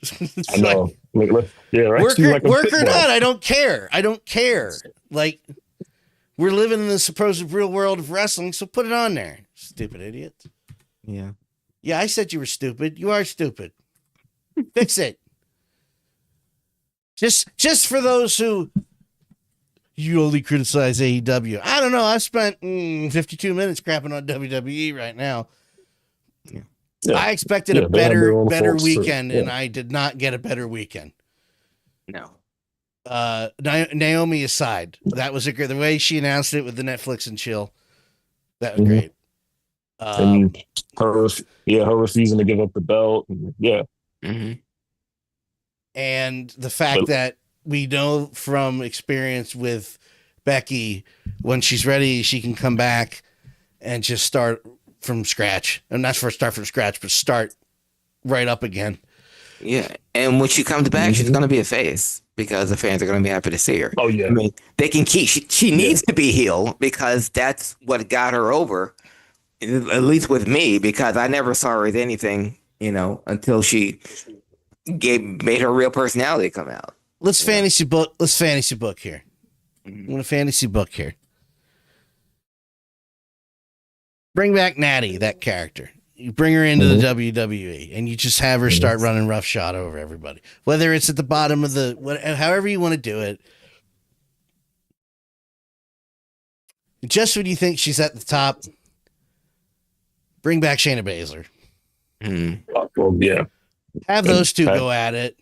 I know. Yeah, right. Work or not, I don't care. I don't care. Like, we're living in the supposed real world of wrestling, so put it on there. Stupid idiot. Yeah. Yeah, I said you were stupid. You are stupid. Fix it. Just for those who you only criticize AEW. I don't know. I've spent 52 minutes crapping on WWE right now. Yeah. I expected a better weekend, and I did not get a better weekend. No. Naomi aside, that was the way she announced it with the Netflix and chill. That was great. And her refusing to give up the belt. Yeah. Mm-hmm. And the fact that we know from experience with Becky, when she's ready, she can come back and just start from scratch. And not start from scratch, but start right up again. Yeah. And when she comes back, she's going to be a face because the fans are going to be happy to see her. Oh, yeah. I mean, they can keep, she needs to be heel because that's what got her over, at least with me, because I never saw her as anything, until she made her real personality come out. Let's fantasy book here. I'm going to fantasy book here. Bring back Nattie, that character. You bring her into the WWE, and you just have her start running roughshod over everybody. Whether it's at the bottom of however you want to do it. Just when you think she's at the top, bring back Shayna Baszler. Well, yeah. Have those two go at it.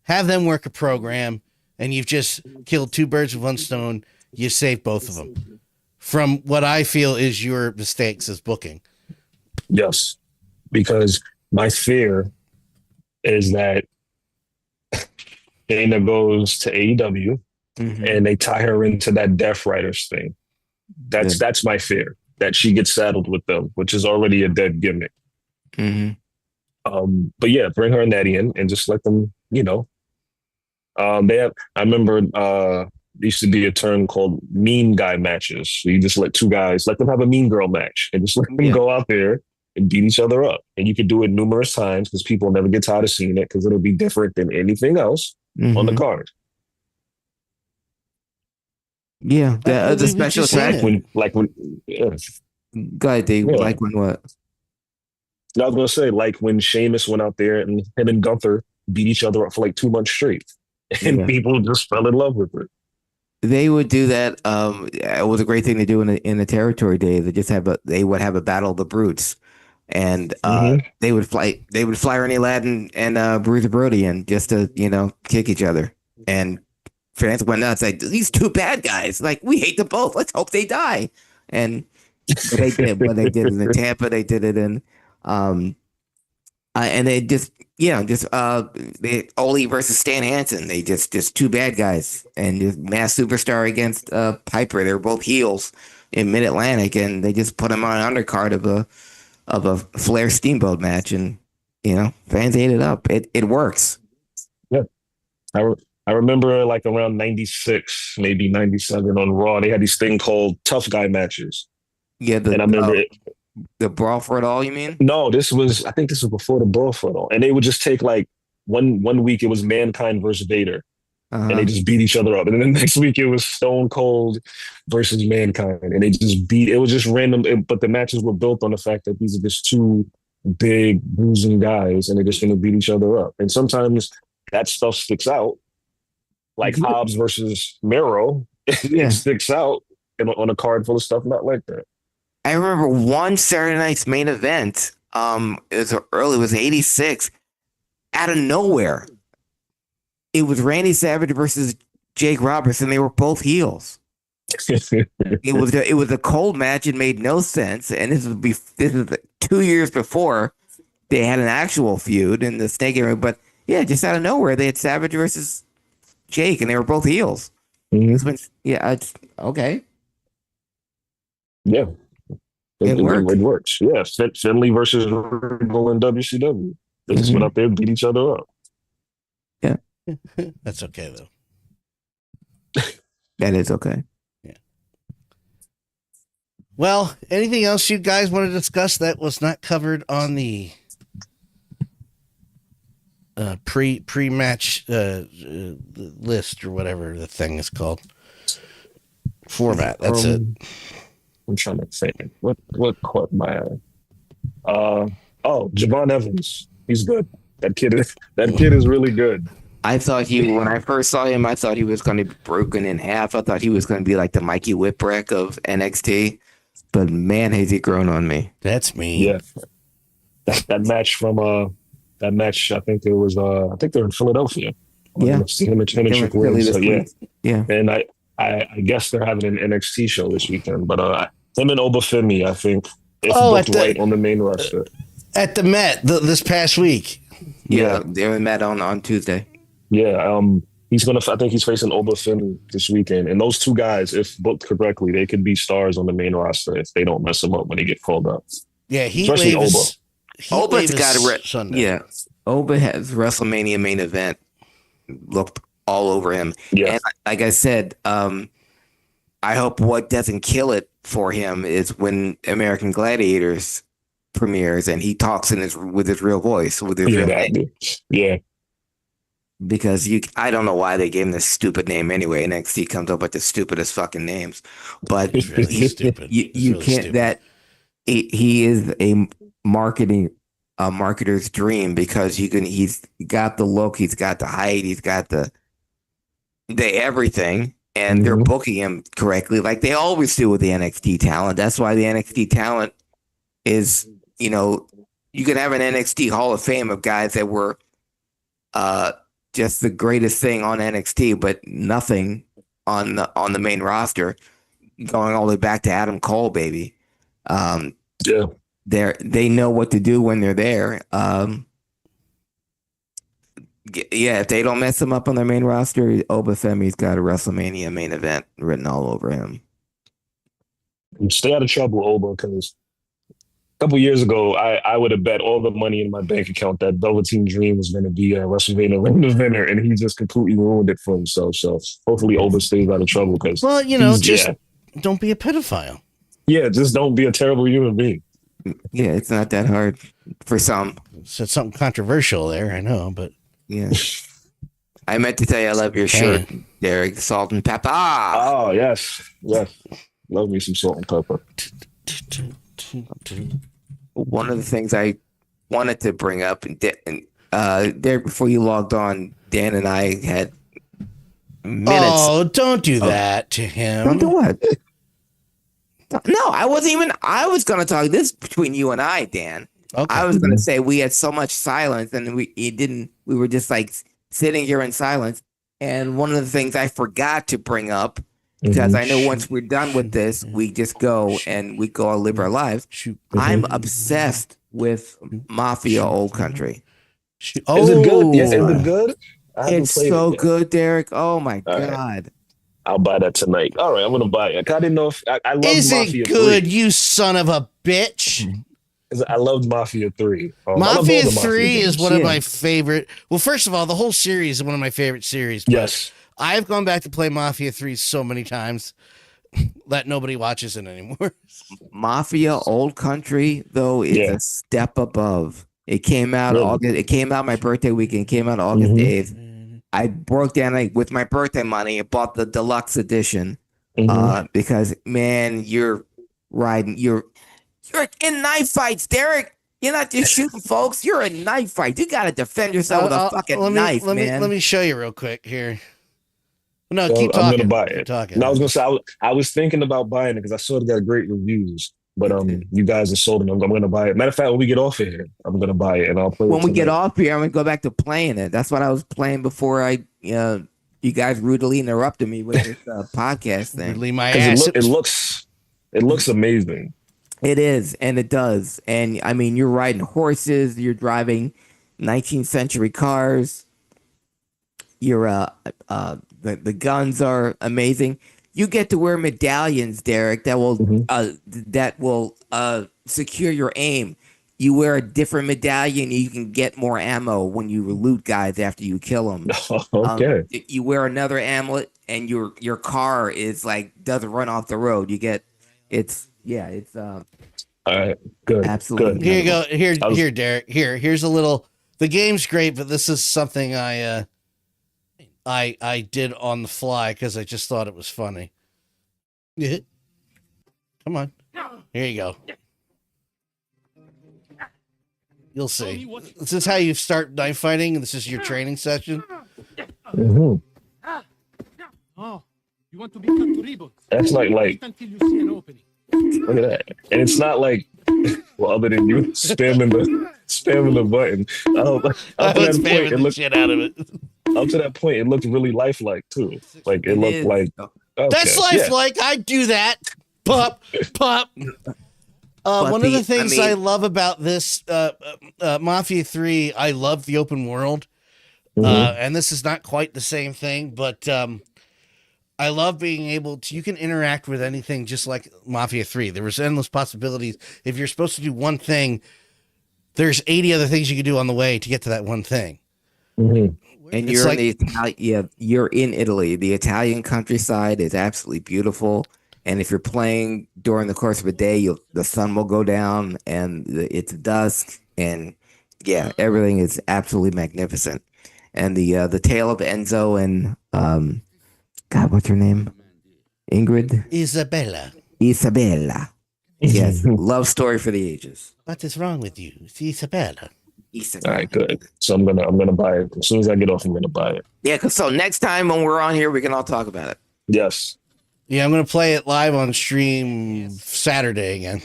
Have them work a program, and you've just killed two birds with one stone. You saved both of them from what I feel is your mistakes as booking. Yes, because my fear is that Dana goes to AEW and they tie her into that Death Riders thing. That's my fear, that she gets saddled with them, which is already a dead gimmick. But yeah, bring her and Nattie in and just let them, I remember there used to be a term called mean guy matches. So you just let them have a mean girl match and just let them go out there and beat each other up. And you could do it numerous times because people never get tired of seeing it because it'll be different than anything else on the card. Yeah, the special track when Go ahead, Dave. Yeah. Like when what? I was gonna say, like when Sheamus went out there and him and Gunther beat each other up for like 2 months straight, and people just fell in love with it. They would do that. It was a great thing to do in the territory day. They would have a battle of the brutes, and they would fly Ernie Ladd and Bruiser Brody in just to kick each other, and fans went nuts. Like, these two bad guys, like, we hate them both. Let's hope they die. And they did what they did in the Tampa. They did it in, and they just they Ole versus Stan Hansen. They just two bad guys and just mass superstar against Piper. They were both heels in Mid Atlantic, and they just put them on an undercard of a Flair Steamboat match, and fans ate it up. It works. Yeah, I remember like around 96, maybe 97 on Raw. They had these thing called tough guy matches. Yeah, and I remember the Brawl for It All. You mean? No, I think this was before the Brawl for It All, and they would just take like one week it was Mankind versus Vader. And they just beat each other up. And then the next week it was Stone Cold versus Mankind. And they just it was just random. But the matches were built on the fact that these are just two big bruising guys and they're just going to beat each other up. And sometimes that stuff sticks out. Like Hobbs versus Mero, it sticks out on a card full of stuff not like that. I remember one Saturday night's main event. It was 86. Out of nowhere. It was Randy Savage versus Jake Roberts, and they were both heels. It was a cold match. It made no sense, and this is 2 years before they had an actual feud in the Snake area. But yeah, just out of nowhere, they had Savage versus Jake, and they were both heels. Mm-hmm. It's okay. Yeah, it works. Yeah, Finley versus Regal in WCW. They just went up there and beat each other up. Yeah. That's okay though. That is okay. Yeah. Well, anything else you guys want to discuss that was not covered on the pre-match list or whatever the thing is called? Format. That's it. I'm trying to think. What caught my eye? Javon Evans. He's good. That kid is really good. I thought when I first saw him, I thought he was going to be broken in half. I thought he was going to be like the Mikey Whipwreck of NXT, but man, has he grown on me. That's me. Yeah, that match. I think it was. I think they're in Philadelphia. Yeah, him and Trick Williams. So, yeah. And I guess they're having an NXT show this weekend. But him and Obafemi, I think, if booked right on the main roster at the Met this past week. Yeah, they met on Tuesday. Yeah, I think he's facing Obafemi this weekend. And those two guys, if booked correctly, they could be stars on the main roster if they don't mess them up when they get called up. Yeah, especially Oba. Oba's got Sunday. Yeah, Oba has WrestleMania main event looked all over him. Yeah, and like I said, I hope what doesn't kill it for him is when American Gladiators premieres and he talks with his real voice, with his real name. Yeah. Because I don't know why they gave him this stupid name anyway. NXT comes up with the stupidest fucking names, but really stupid. You really can't. Stupid. That he is a marketer's dream because he's got the look, he's got the height, he's got the everything, and they're booking him correctly, like they always do with the NXT talent. That's why the NXT talent is, you can have an NXT Hall of Fame of guys that were just the greatest thing on NXT, but nothing on the main roster, going all the way back to Adam Cole, baby. Yeah, they know what to do when they're there. If they don't mess him up on their main roster, Obafemi's got a WrestleMania main event written all over him. And stay out of trouble, Oba, because a couple years ago, I would have bet all the money in my bank account that Velveteen Dream was going to be a WrestleMania ring eventer, and he just completely ruined it for himself. So hopefully Oba stays out of trouble because don't be a pedophile. Yeah, just don't be a terrible human being. Yeah, it's not that hard for some. Said something controversial there, I know, but yeah. I meant to tell you I love your shirt, Derek. Salt and pepper. Oh yes. Love me some salt and pepper. One of the things I wanted to bring up, there before you logged on, Dan and I had minutes. Oh, don't do that to him. Don't do what? No, I wasn't even. I was going to talk this between you and I, Dan. Okay. I was going to say we had so much silence, and we were just like sitting here in silence. And one of the things I forgot to bring up because I know once we're done with this, we just go and we go live our lives. I'm obsessed with Mafia Old Country. Is it good? Yeah, is it good? I haven't It's played so it yet. good, Derek. Oh my All right. God. I'll buy that tonight. All right, I'm gonna buy it. I didn't know if I love Is Mafia it good, 3. you son of a bitch? 'Cause I loved Mafia 3. I love all Mafia the 3 is games. one of my favorite. Well, first of all, the whole series is one of my favorite series. But Yes. I've gone back to play Mafia 3 so many times that nobody watches it anymore. Mafia Old Country, though, is a step above. It came out August. It came out my birthday weekend. It came out August 8th. I broke down with my birthday money and bought the deluxe edition because, man, you're in knife fights, Derek. You're not just shooting folks. You're in knife fights. You got to defend yourself with a fucking knife, man. Let me show you real quick here. No, So keep talking. I'm gonna buy it. Talking. No, I was gonna say I was thinking about buying it because I saw it got great reviews. But you guys are sold, and I'm gonna buy it. Matter of fact, when we get off of here, I'm gonna buy it and I'll play it. When we get off here, I'm gonna go back to playing it. That's what I was playing before you guys rudely interrupted me with this podcast thing. Rudely my ass. It looks amazing. It is, and it does. And I mean, you're riding horses, you're driving 19th century cars. You're the guns are amazing. You get to wear medallions, Derek, that will secure your aim. You wear a different medallion, you can get more ammo when you loot guys after you kill them. Okay. You wear another amulet, and your car is doesn't run off the road. All right, good. Absolutely. Good. Here you go. Here, Derek. Here's a little. The game's great, but this is something I did on the fly because I just thought it was funny. Come on. Here you go. You'll see. This is how you start knife fighting. This is your training session. Mm-hmm. Oh, you want to be cut to ribbons. That's like until you see an opening. look at that. And it's not like other than you spamming the button. Up to that point, it looked shit out of it. Up to that point, it looked really lifelike too. Like it looked like That's lifelike. I do that. Pop, pop. One of the things I love about this Mafia 3, I love the open world. And this is not quite the same thing, but I love being able to, you can interact with anything just like Mafia 3. There was endless possibilities. If you're supposed to do one thing, there's 80 other things you can do on the way to get to that one thing. And you're in Italy. The Italian countryside is absolutely beautiful. And if you're playing during the course of a day, the sun will go down and it's dusk. And yeah, everything is absolutely magnificent. And the tale of Enzo and God, what's her name? Ingrid? Isabella. Yes, love story for the ages. What is wrong with you? It's Isabella. All right, good. So I'm gonna buy it as soon as I get off. I'm gonna buy it. Yeah, so next time when we're on here, we can all talk about it. Yes. Yeah, I'm gonna play it live on stream Saturday again.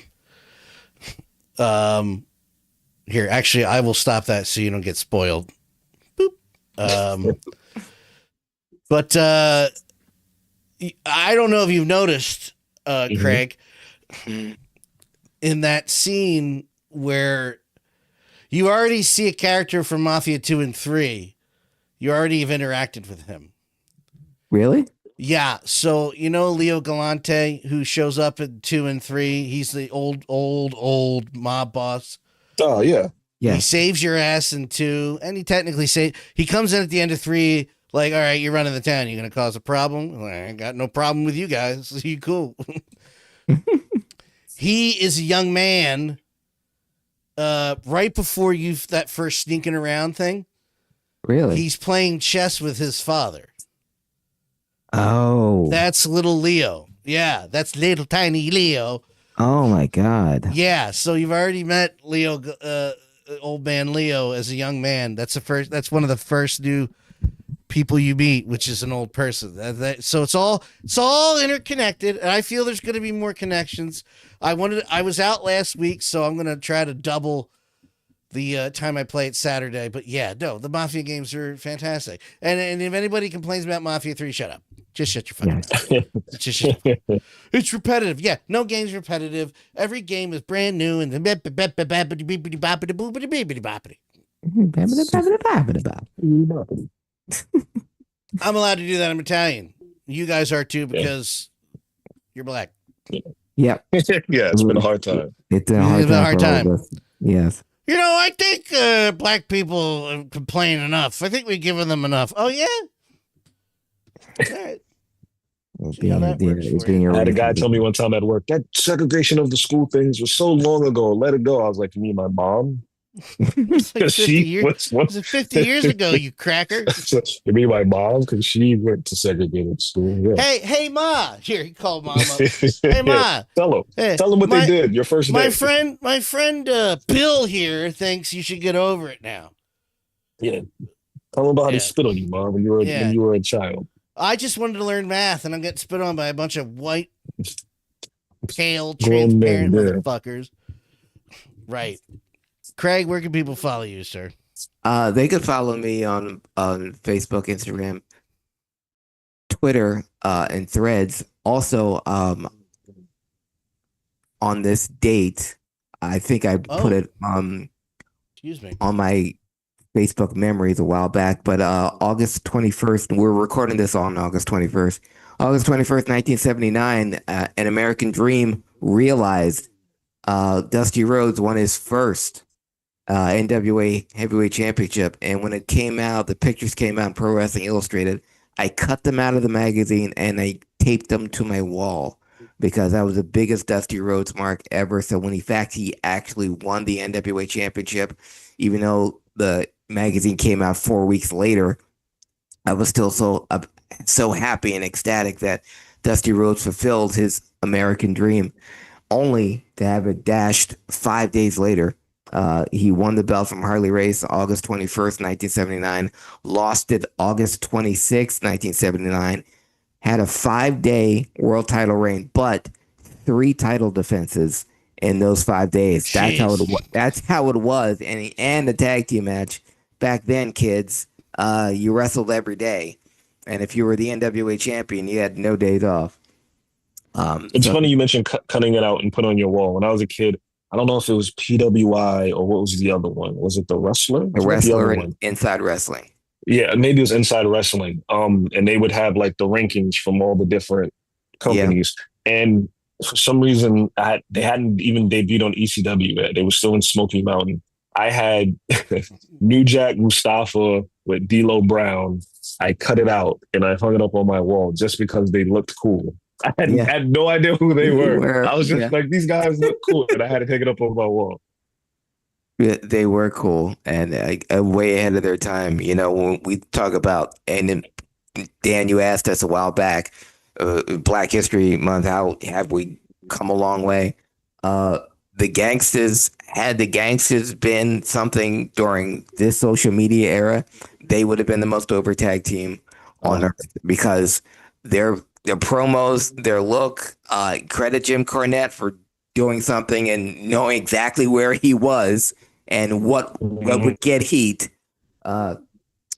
Here, actually, I will stop that so you don't get spoiled. Boop. But I don't know if you've noticed, Craig, in that scene where you already see a character from Mafia 2 and 3, you already have interacted with him. Really? Yeah. So, you know, Leo Galante, who shows up in 2 and 3, he's the old mob boss. Oh, yeah. Yeah. He saves your ass in 2, and he comes in at the end of 3, like, all right, you're running the town. You're going to cause a problem? Well, I ain't got no problem with you guys. You cool. He is a young man right before that first sneaking around thing. Really? He's playing chess with his father. Oh. That's little Leo. Yeah, that's little tiny Leo. Oh, my God. Yeah, so you've already met Leo, old man Leo, as a young man. That's one of the first new people you meet, which is an old person. So it's all interconnected, and I feel there's going to be more connections. I was out last week, so I'm going to try to double the time I play it Saturday. But yeah, no, the Mafia games are fantastic. And if anybody complains about Mafia 3, shut up. Just shut your fucking mouth. Just shut your It's repetitive. Yeah, no game's repetitive. Every game is brand new and I'm allowed to do that. I'm Italian. You guys are too because you're black. Yep. Yeah, it's been a hard time. It's a hard time. Yes. You know, I think black people complain enough. I think we've given them enough. Oh, yeah? All right. I had a guy tell me one time at work, that segregation of the school things was so long ago. Let it go. I was like, you mean my mom? It's like 50 years. Was it 50 years ago, you cracker? You mean my mom? Because she went to segregated school. Yeah. Hey, Ma. Here, he called Mom up. Hey, Ma. Tell them what they did. Your first day. My friend Bill here thinks you should get over it now. Yeah. Tell them about how they spit on you, Mom, when you were a child. I just wanted to learn math, and I'm getting spit on by a bunch of white, pale, transparent motherfuckers. Right. Craig, where can people follow you, sir? They could follow me on Facebook, Instagram, Twitter, and Threads. Also, on this date, I think I put it excuse me, on my Facebook memories a while back, but August 21st, we're recording this on August 21st. August 21st, 1979, an American Dream realized. Dusty Rhodes won his first NWA Heavyweight Championship, and when it came out, the pictures came out in Pro Wrestling Illustrated. I cut them out of the magazine and I taped them to my wall because that was the biggest Dusty Rhodes mark ever. So when he actually won the NWA Championship, even though the magazine came out 4 weeks later, I was still so happy and ecstatic that Dusty Rhodes fulfilled his American dream, only to have it dashed 5 days later. He won the belt from Harley Race August 21st, 1979, lost it August 26th, 1979, had a 5-day world title reign, but 3 title defenses in those 5 days. Jeez. That's how it was. And the tag team match back then, kids, you wrestled every day. And if you were the NWA champion, you had no days off. It's funny you mentioned cutting it out and put it on your wall. When I was a kid, I don't know if it was PWI or what was the other one. Was it The Wrestler? The Wrestler and Inside Wrestling. Yeah, maybe it was Inside Wrestling. And they would have like the rankings from all the different companies. Yeah. And for some reason, they hadn't even debuted on ECW yet. They were still in Smoky Mountain. I had New Jack Mustafa with D'Lo Brown. I cut it out and I hung it up on my wall just because they looked cool. I had no idea who they were. I was just like, these guys look cool, and I had to take it up on my wall. Yeah, they were cool and way ahead of their time. You know, when we talk about, and then Dan, you asked us a while back, Black History Month, how have we come a long way? Had the Gangsters been something during this social media era, they would have been the most over tag team on earth because their promos, their look, credit Jim Cornette for doing something and knowing exactly where he was and what would get heat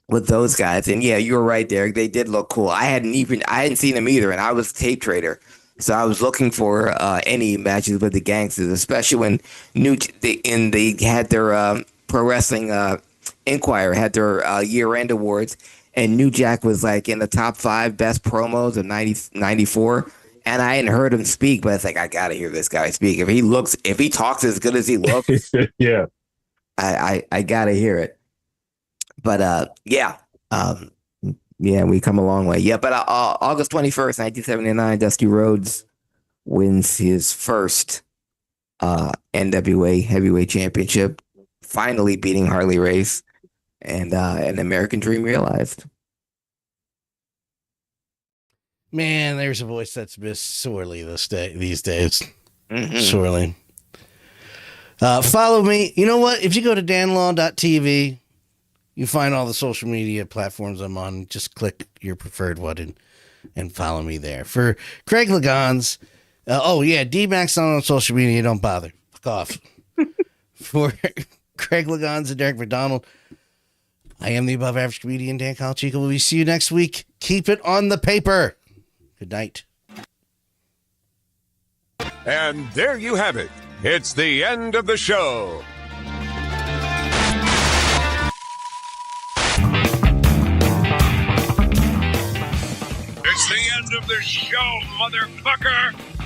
with those guys. And yeah, you were right, Derek. They did look cool. I hadn't seen them either, and I was a tape trader. So I was looking for any matches with the Gangsters, especially when they had their Pro Wrestling Inquirer had their year-end awards, and New Jack was like in the top 5 best promos of 94. And I hadn't heard him speak, but it's like, I gotta hear this guy speak. If he talks as good as he looks, yeah, I gotta hear it. But we come a long way. Yeah, but August 21st, 1979, Dusty Rhodes wins his first NWA Heavyweight Championship, finally beating Harley Race, and an American Dream realized. Man, there's a voice that's missed sorely these days. Mm-hmm. Sorely. Follow me. You know what? If you go to danlaw.tv, you find all the social media platforms I'm on. Just click your preferred one and follow me there. For Craig Lagans, D-Max on social media. Don't bother. Fuck off. For Craig Lagans and Derek McDonald, I am the above average comedian, Dan Calchico. We'll see you next week. Keep it on the paper. Good night. And there you have it. It's the end of the show. It's the end of the show, motherfucker!